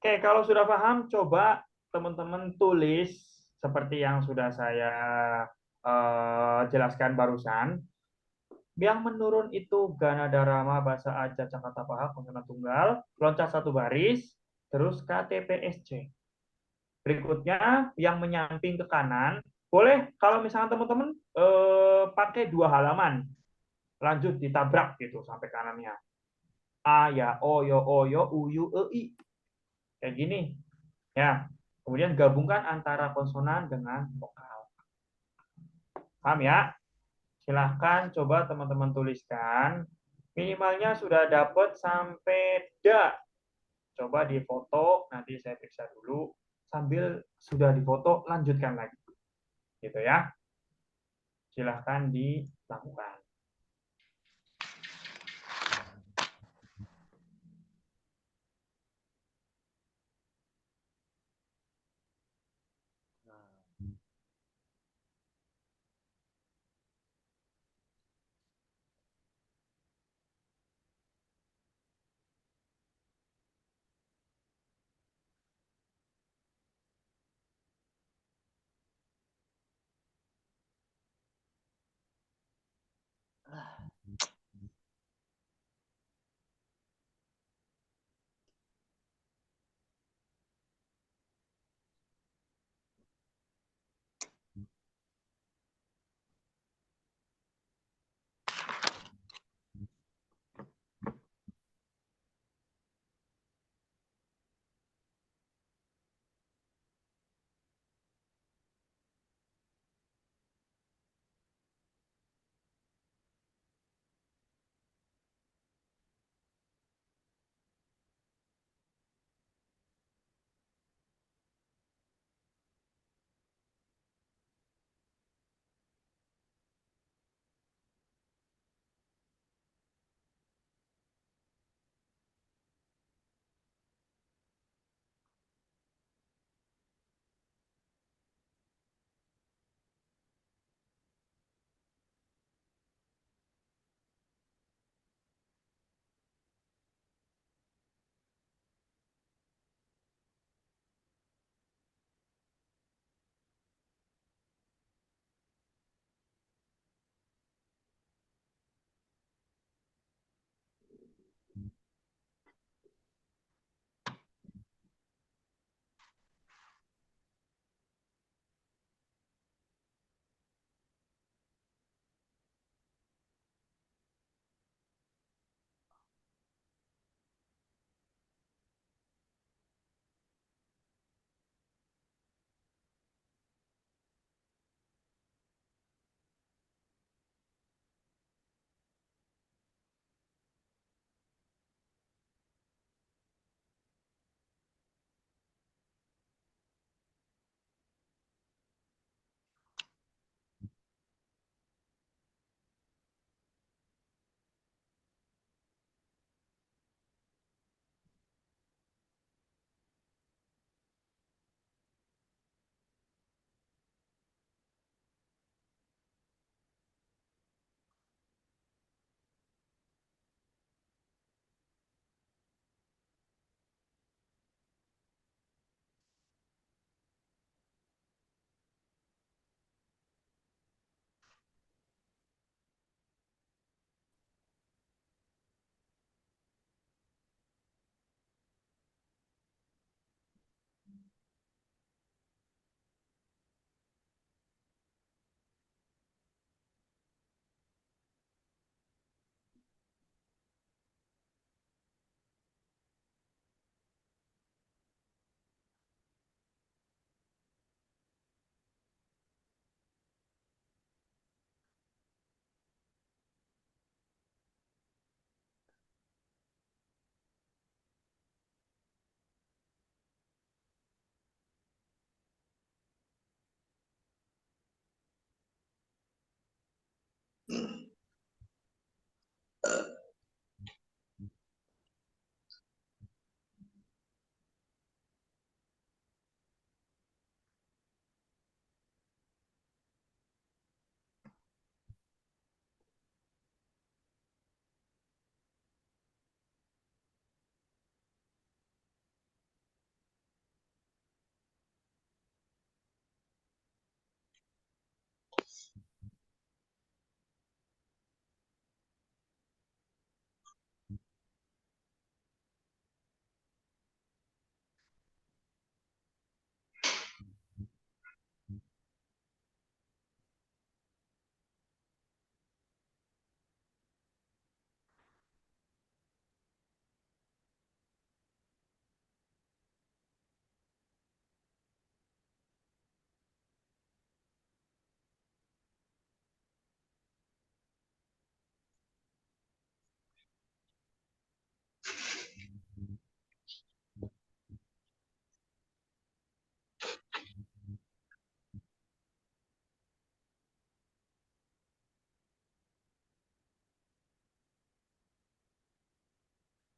Oke, kalau sudah paham, coba teman-teman tulis seperti yang sudah saya jelaskan barusan. Yang menurun itu Ganadarama, bahasa Aja, Cakata Paha, konsonan tunggal, loncat satu baris, terus KTPSC. Berikutnya yang menyamping ke kanan, boleh kalau misalnya teman-teman pakai 2 halaman, lanjut ditabrak gitu sampai kanannya. A ya, O yo, U yu, E I. Kayak gini. Ya. Kemudian gabungkan antara konsonan dengan vokal. Paham ya? Silahkan coba teman-teman tuliskan. Minimalnya sudah dapat sampai da. Coba difoto, nanti saya periksa dulu. Sambil sudah difoto, lanjutkan lagi. Gitu ya. Silahkan dilakukan.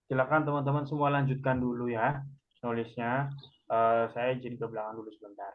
Silakan teman-teman semua lanjutkan dulu ya nulisnya. Saya izin ke belakang dulu sebentar.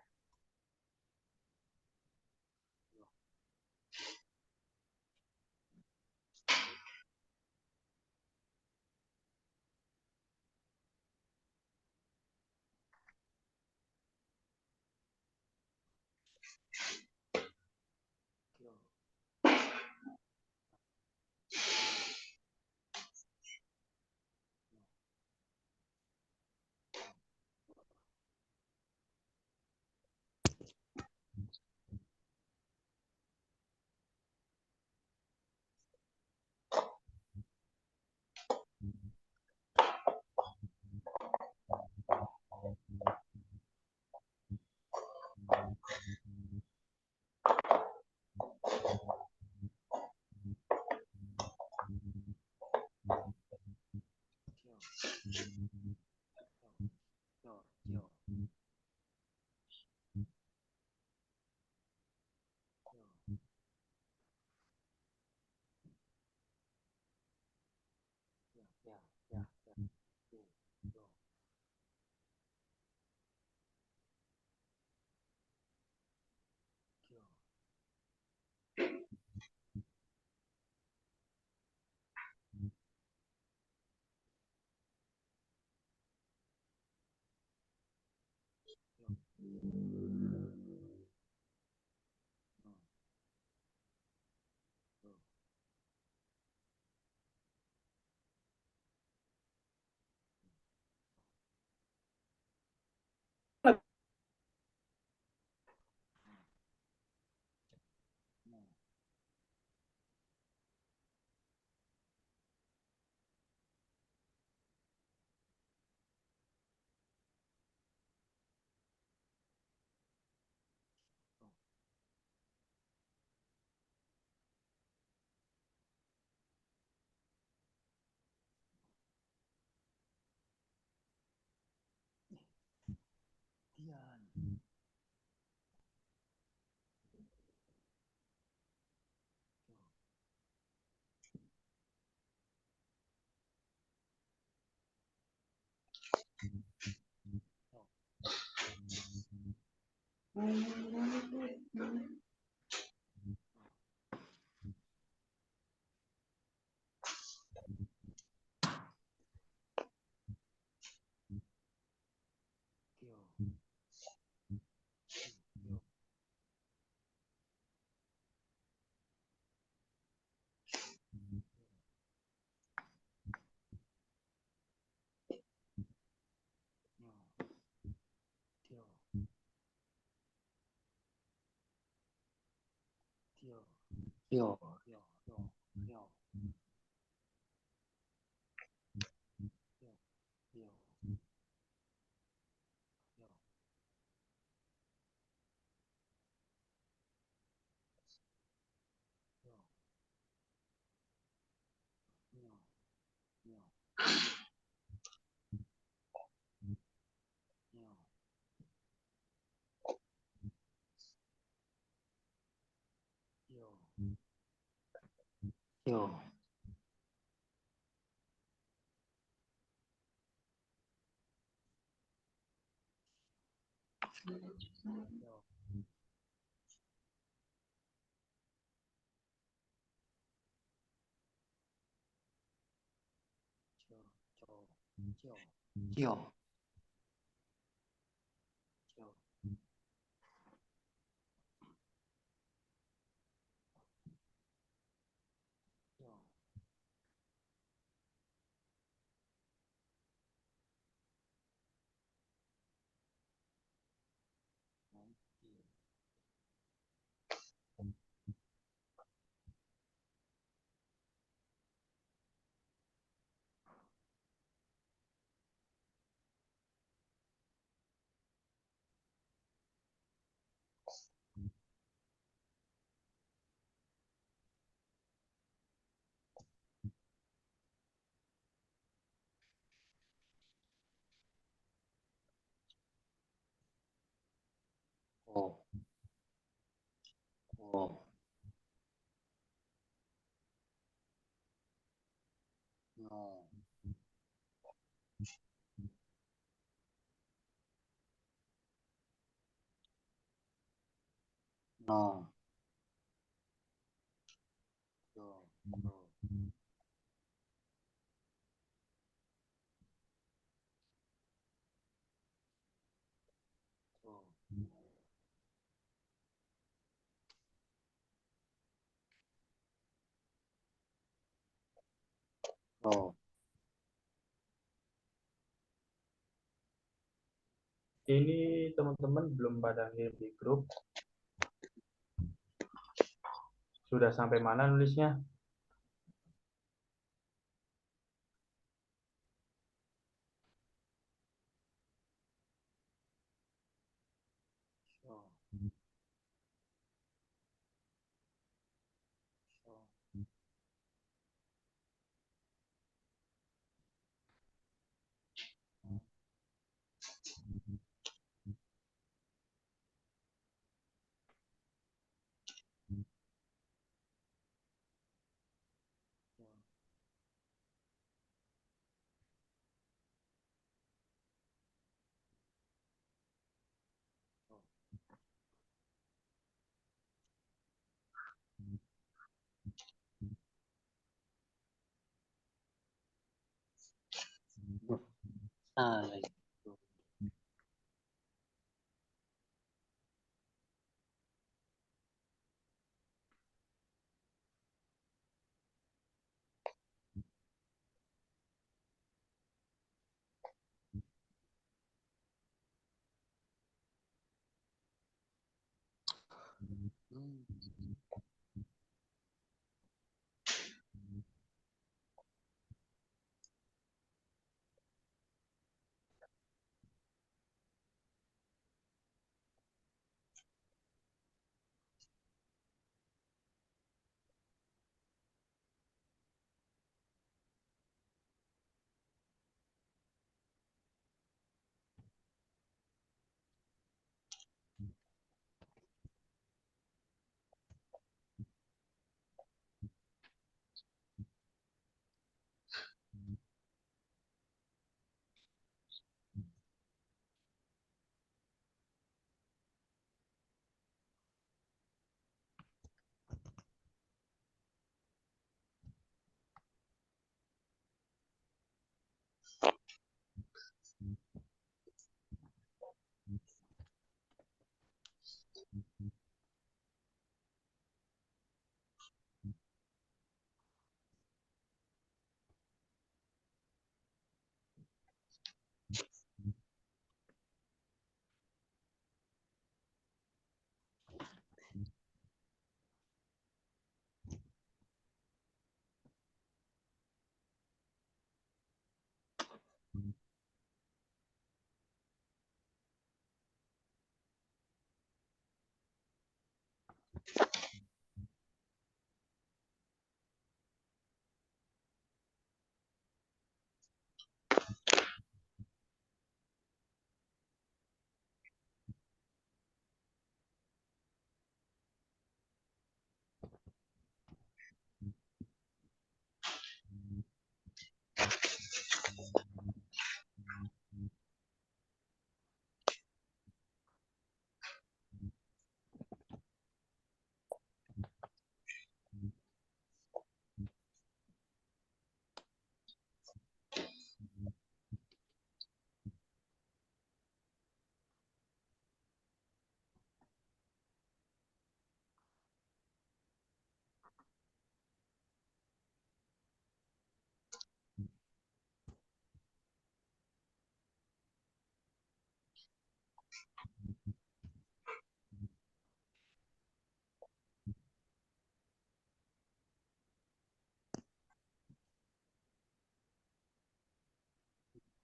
Oh, oh, no. No. Tuh. Tuh. Tuh. Tuh. Ini teman-teman belum pada ngirim di grup. Sudah sampai mana nulisnya? Tuh. Tuh. Tuh. Salah itu.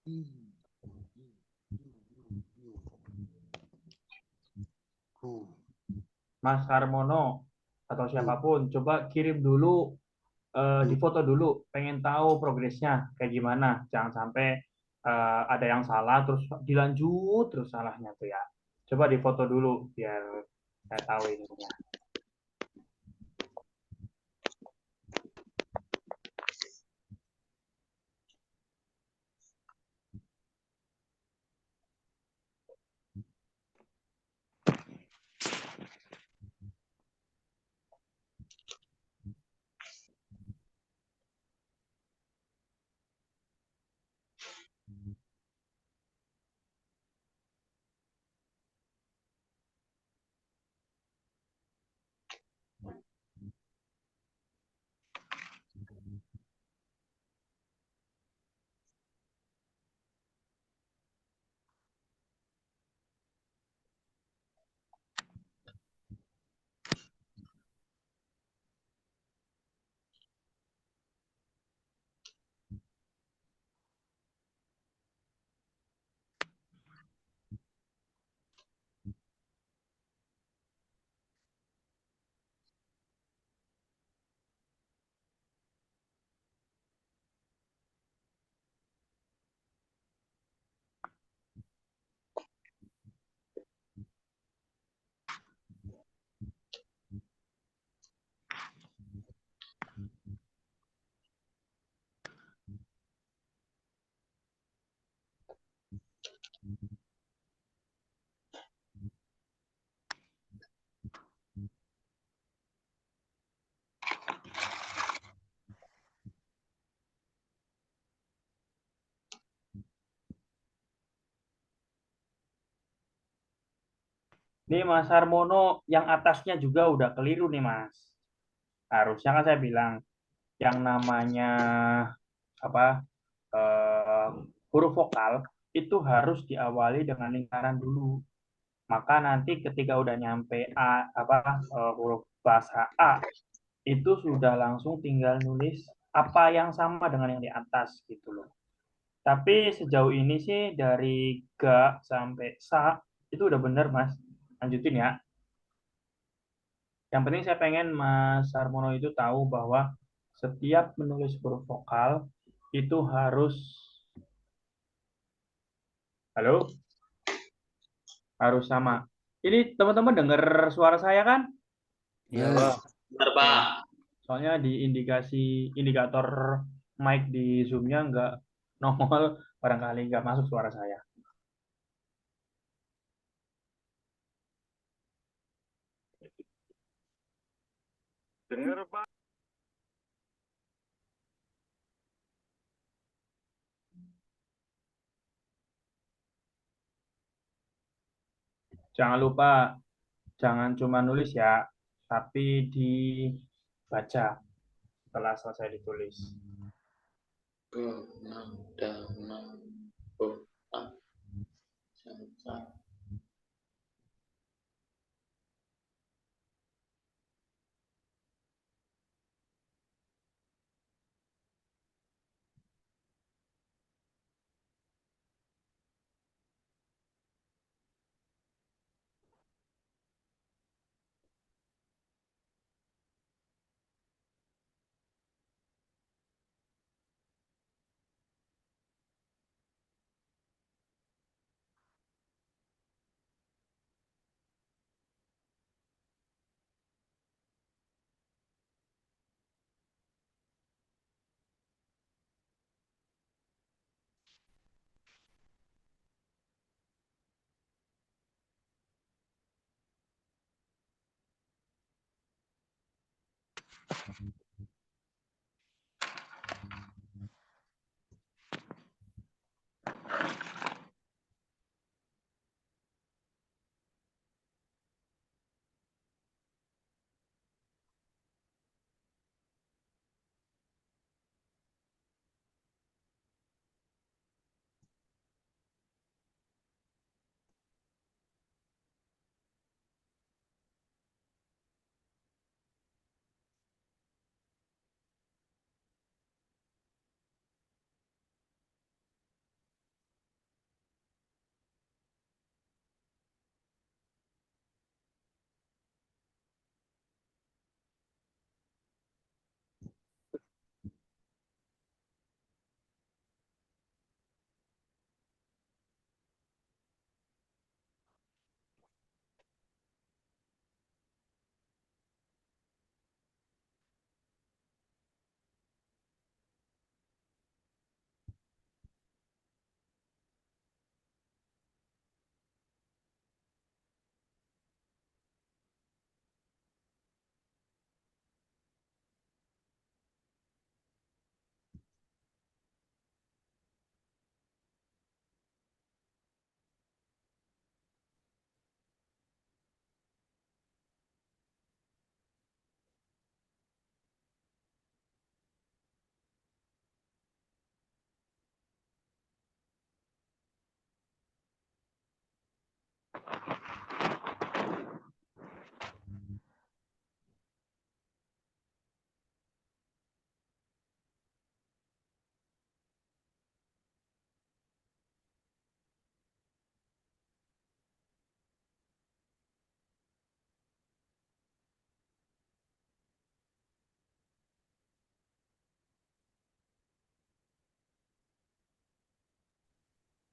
Hmm. Tuh. Mas Harmono atau Tuh. siapapun, coba kirim dulu, Tuh. difoto dulu, pengen tahu progresnya kayak gimana. Jangan sampai ada yang salah terus dilanjut terus salahnya tuh ya. Coba difoto dulu biar saya tahu ininya. Nih Mas Harmono, yang atasnya juga udah keliru nih Mas. Harusnya kan saya bilang yang namanya apa eh, huruf vokal itu harus diawali dengan lingkaran dulu. Maka nanti ketika udah nyampe huruf bahasa A itu sudah langsung tinggal nulis apa yang sama dengan yang di atas gitu loh. Tapi sejauh ini sih dari ga sampai sa itu udah bener Mas. Lanjutin ya. Yang penting saya pengen Mas Sarmono itu tahu bahwa setiap menulis huruf vokal itu harus, halo, harus sama. Ini teman-teman dengar suara saya kan? Ya. Benar, Pak. Soalnya di indikator mic di Zoom-nya nggak nongol, barangkali nggak masuk suara saya. Dengar, Pak. Jangan lupa, jangan cuma nulis ya, tapi dibaca setelah selesai ditulis.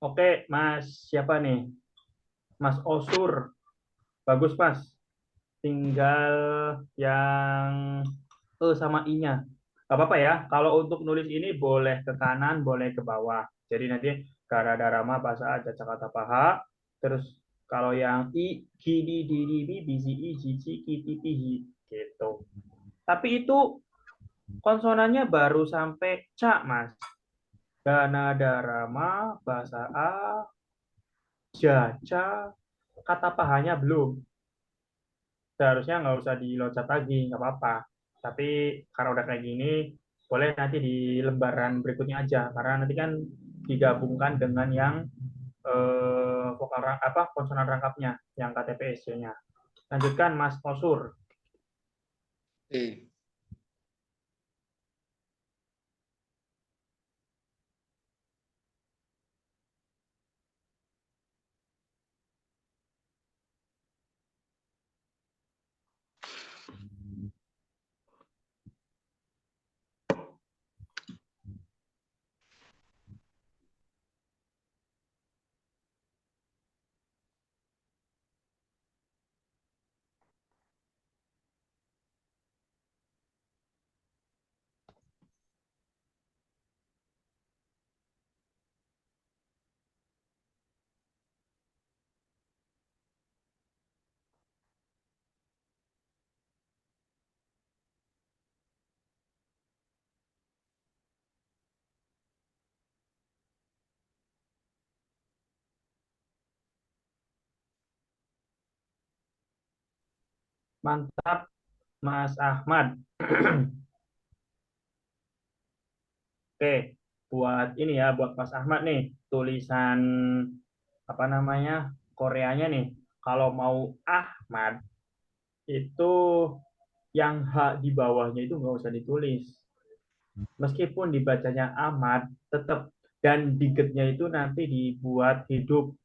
Oke, Mas siapa nih? Mas Osur. Bagus, Mas. Tinggal yang sama I-nya. Gak apa-apa ya. Kalau untuk nulis ini boleh ke kanan, boleh ke bawah. Jadi nanti Garada Rama bahasa aja Jakarta Paha. Terus kalau yang I, Gidi, Didi, Bi, Bisi, I, Cici, Kiti, Pihi. Gitu. Tapi itu konsonannya baru sampai Ca, Mas. Ganada Rama, bahasa A, Jaca, kata pahanya belum. Seharusnya nggak usah diloncat lagi, nggak apa-apa. Tapi karena udah kayak gini, boleh nanti di lembaran berikutnya aja, karena nanti kan digabungkan dengan yang konsonan rangkapnya, yang KTP-SC-nya. Lanjutkan Mas Osur. E. Mantap, Mas Ahmad. Oke, buat ini ya, buat Mas Ahmad nih, tulisan apa namanya Koreanya nih. Kalau mau Ahmad itu yang H di bawahnya itu nggak usah ditulis. Meskipun dibacanya Ahmad, tetap dan digetnya itu nanti dibuat hidup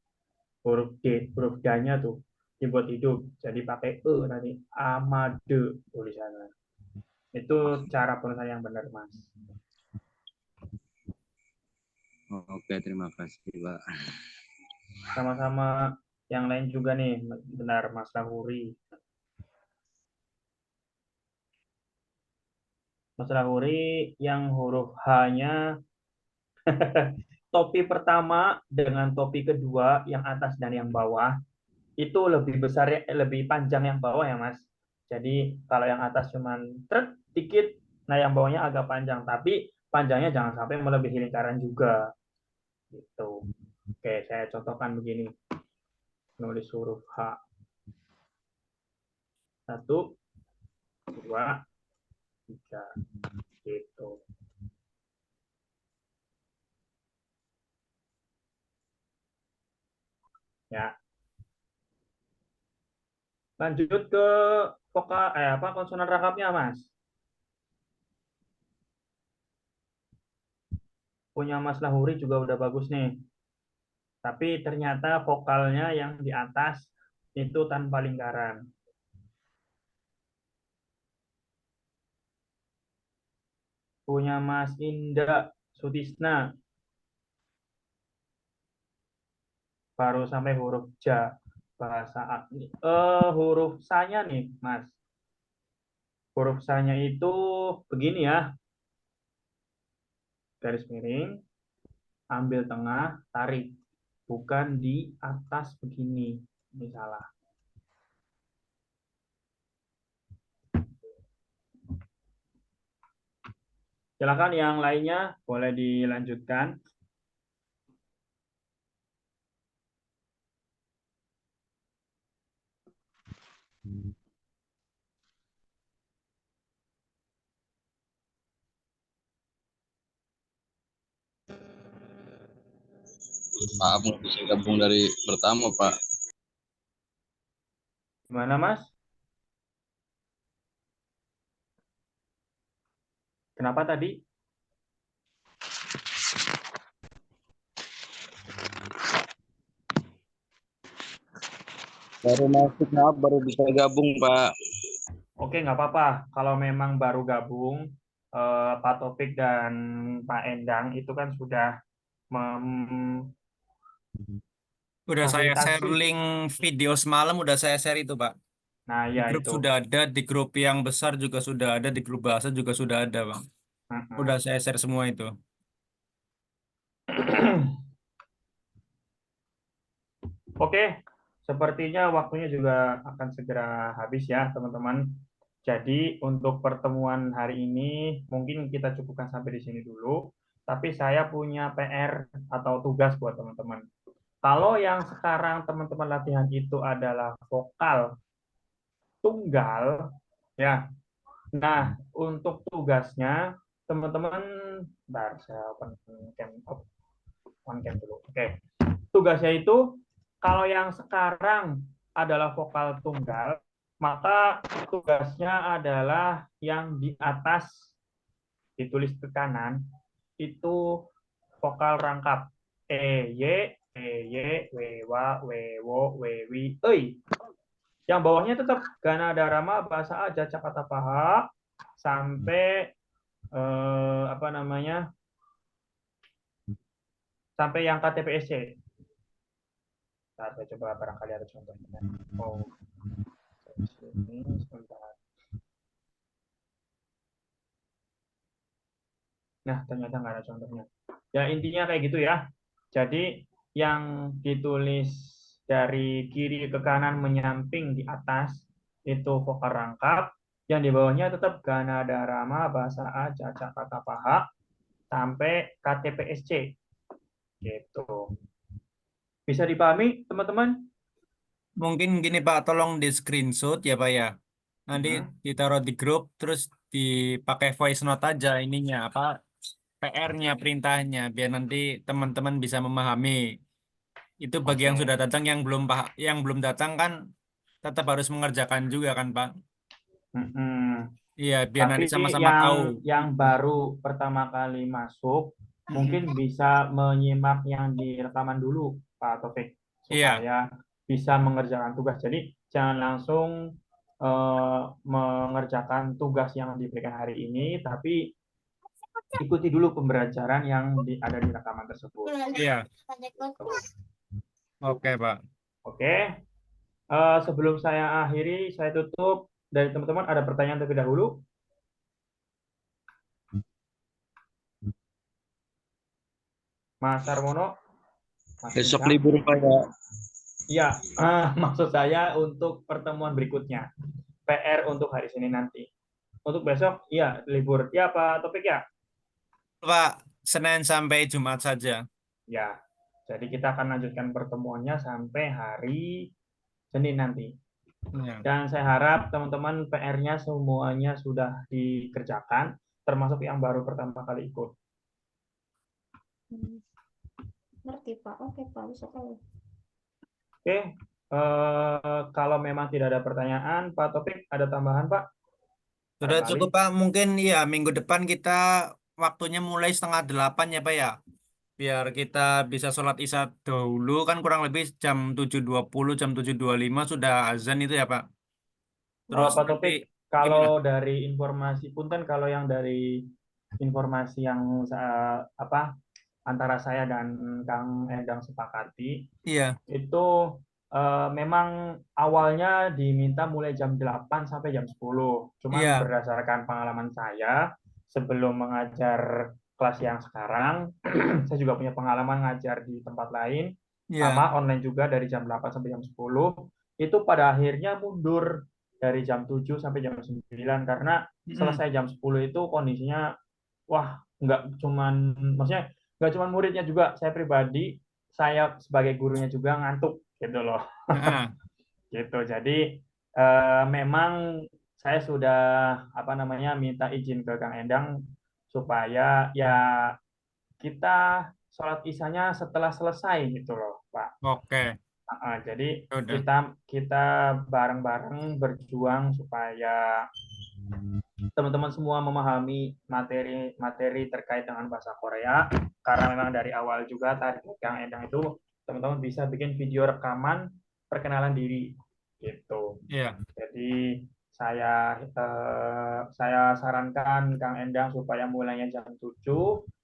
huruf D, huruf D-nya tuh dibuat hidup. Jadi pakai E nanti Amade tulisannya. Itu cara penulisan yang benar, Mas. Oke, terima kasih, Pak. Sama-sama yang lain juga nih, benar Mas Lahuri. Mas Lahuri yang huruf H-nya topi pertama dengan topi kedua yang atas dan yang bawah itu lebih besar, lebih panjang yang bawah ya Mas. Jadi kalau yang atas cuman tret dikit, nah yang bawahnya agak panjang, tapi panjangnya jangan sampai melebihi lingkaran juga. Gitu. Oke, saya contohkan begini. Nulis huruf H. 1, 2, 3. Gitu. Ya. Lanjut ke konsonan rangkapnya, Mas. Punya Mas Lahuri juga udah bagus nih. Tapi ternyata vokalnya yang di atas itu tanpa lingkaran. Punya Mas Indah Sutisna. Baru sampai huruf ja. Bahasa huruf sa-nya nih, Mas. Huruf sa-nya itu begini ya. Garis miring, ambil tengah, tarik. Bukan di atas begini. Ini salah. Silakan yang lainnya boleh dilanjutkan. Pak, bisa gabung dari pertama, Pak. Gimana, Mas? Kenapa tadi? Baru masuk, baru bisa gabung, Pak. Oke, nggak apa-apa. Kalau memang baru gabung, Pak Topik dan Pak Endang itu kan sudah Udah saya share fasilitasi. link video semalam, udah saya share itu, Pak. Nah, Di ya grup itu. sudah ada, di grup yang besar juga sudah ada, di grup bahasa juga sudah ada, Bang. Udah saya share semua itu. Oke, sepertinya waktunya juga akan segera habis ya, teman-teman. Jadi, untuk pertemuan hari ini mungkin kita cukupkan sampai di sini dulu. Tapi saya punya PR atau tugas buat teman-teman. Kalau yang sekarang teman-teman latihan itu adalah vokal tunggal, ya. Nah, untuk tugasnya teman-teman, bentar, saya open cam, on cam dulu. Oke. Tugasnya itu kalau yang sekarang adalah vokal tunggal, maka tugasnya adalah yang di atas ditulis ke kanan itu vokal rangkap y, wa, wo, wi, euy. Yang bawahnya tetap Ganada Rama, bahasa aja Cakata Paha sampai apa namanya? Sampai yang KTPSC. Nah, saya coba barangkali ada contohnya. Oh. Sebentar. Nah, ternyata nggak ada contohnya. Ya, intinya kayak gitu ya. Jadi, yang ditulis dari kiri ke kanan menyamping di atas itu vokal rangkap, yang di bawahnya tetap Ganada Rama, bahasa A, Caca, Kata Paha, sampai KTPSC. Gitu. Bisa dipahami, teman-teman? Mungkin gini Pak, tolong di screenshot ya Pak ya. Nanti ditaruh di grup, terus dipakai voice note aja ininya apa PR-nya, perintahnya, biar nanti teman-teman bisa memahami. Itu bagi yang Oke. sudah datang, yang belum datang kan tetap harus mengerjakan juga kan Pak. Iya, biar nanti Tapi sama-sama tahu. yang baru pertama kali masuk mungkin bisa menyimak yang di rekaman dulu, Pak Taufik, Iya, supaya bisa mengerjakan tugas. Jadi jangan langsung mengerjakan tugas yang diberikan hari ini, tapi ikuti dulu pembelajaran yang ada di rekaman tersebut. iya. Oke Pak. Oke. Sebelum saya akhiri, saya tutup. Dari teman-teman ada pertanyaan terlebih dahulu? Mas Sarwono? Mas Besok Bintang? libur Pak ya. Iya, maksud saya untuk pertemuan berikutnya. PR untuk hari Senin nanti. Untuk besok, iya, libur. Ya, Pak Topik ya? Pak, Senin sampai Jumat saja. Ya, jadi kita akan lanjutkan pertemuannya sampai hari Senin nanti. Ya. Dan saya harap teman-teman PR-nya semuanya sudah dikerjakan, termasuk yang baru pertama kali ikut. Ngerti Pak. Oke Pak, bisa tahu. Oke, kalau memang tidak ada pertanyaan, Pak Topik ada tambahan Pak? Sudah Barangkali. cukup Pak, mungkin ya minggu depan kita waktunya mulai 7:30 ya Pak ya. Biar kita bisa sholat isya dahulu, kan kurang lebih jam 7.20, jam 7.25 sudah azan itu ya Pak. Terus Pak nanti Topik, gimana? kalau dari informasi punten, kalau yang dari informasi yang antara saya dan Kang Endang sepakati, Iya, itu memang awalnya diminta mulai jam 8 sampai jam 10. Cuman iya, berdasarkan pengalaman saya sebelum mengajar kelas yang sekarang, saya juga punya pengalaman ngajar di tempat lain, iya, sama online juga dari jam 8 sampai jam 10. Itu pada akhirnya mundur dari jam 7 sampai jam 9 karena selesai jam 10 itu kondisinya wah, maksudnya nggak cuman muridnya juga, saya pribadi, saya sebagai gurunya juga ngantuk gitu loh. Nah, Gitu. Jadi memang saya sudah minta izin ke Kang Endang supaya ya kita sholat isyanya setelah selesai gitu loh, Pak. oke, Jadi udah. kita bareng-bareng berjuang supaya teman-teman semua memahami materi terkait dengan bahasa Korea, karena memang dari awal juga target Kang Endang itu teman-teman bisa bikin video rekaman perkenalan diri gitu. Iya, Jadi saya sarankan Kang Endang supaya mulainya jam 7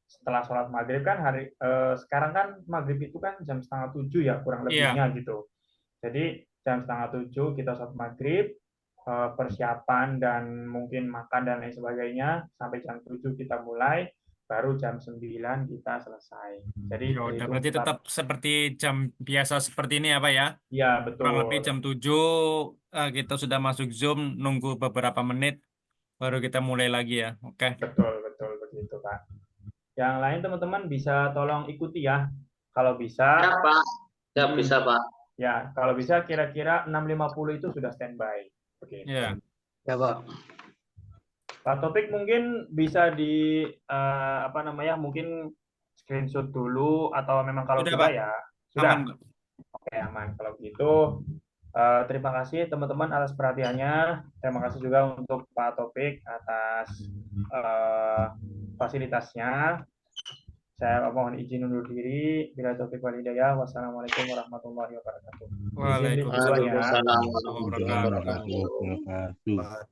setelah sholat maghrib kan sekarang kan maghrib itu kan jam 6:30 ya kurang iya, lebihnya gitu. Jadi jam 6:30 kita sholat maghrib, persiapan dan mungkin makan dan lain sebagainya sampai jam 7 kita mulai, baru jam 9 kita selesai. Jadi ya udah. dihitung Berarti tetap seperti jam biasa seperti ini ya Pak ya. ya Kurang lebih betul. jam 7 kita sudah masuk Zoom, nunggu beberapa menit, baru kita mulai lagi ya. Oke. Betul begitu Pak. Yang lain teman-teman bisa tolong ikuti ya. Kalau bisa, Ya, Pak. Ya, bisa Pak. Ya, kalau bisa kira-kira 6.50 itu sudah standby. Oke. Ya. Ya Pak. Pak Topik mungkin bisa mungkin screenshot dulu atau memang kalau Sudah, sudah Pak. ya sudah. Aman, Pak. Oke, aman. Kalau begitu, terima kasih teman-teman atas perhatiannya. Terima kasih juga untuk Pak Topik atas fasilitasnya. Saya mohon izin undur diri. Bila taufik wal hidayah. Wassalamualaikum warahmatullahi wabarakatuh. Izin duluan ya. Waalaikumsalam warahmatullahi wabarakatuh. Wabarakatuh.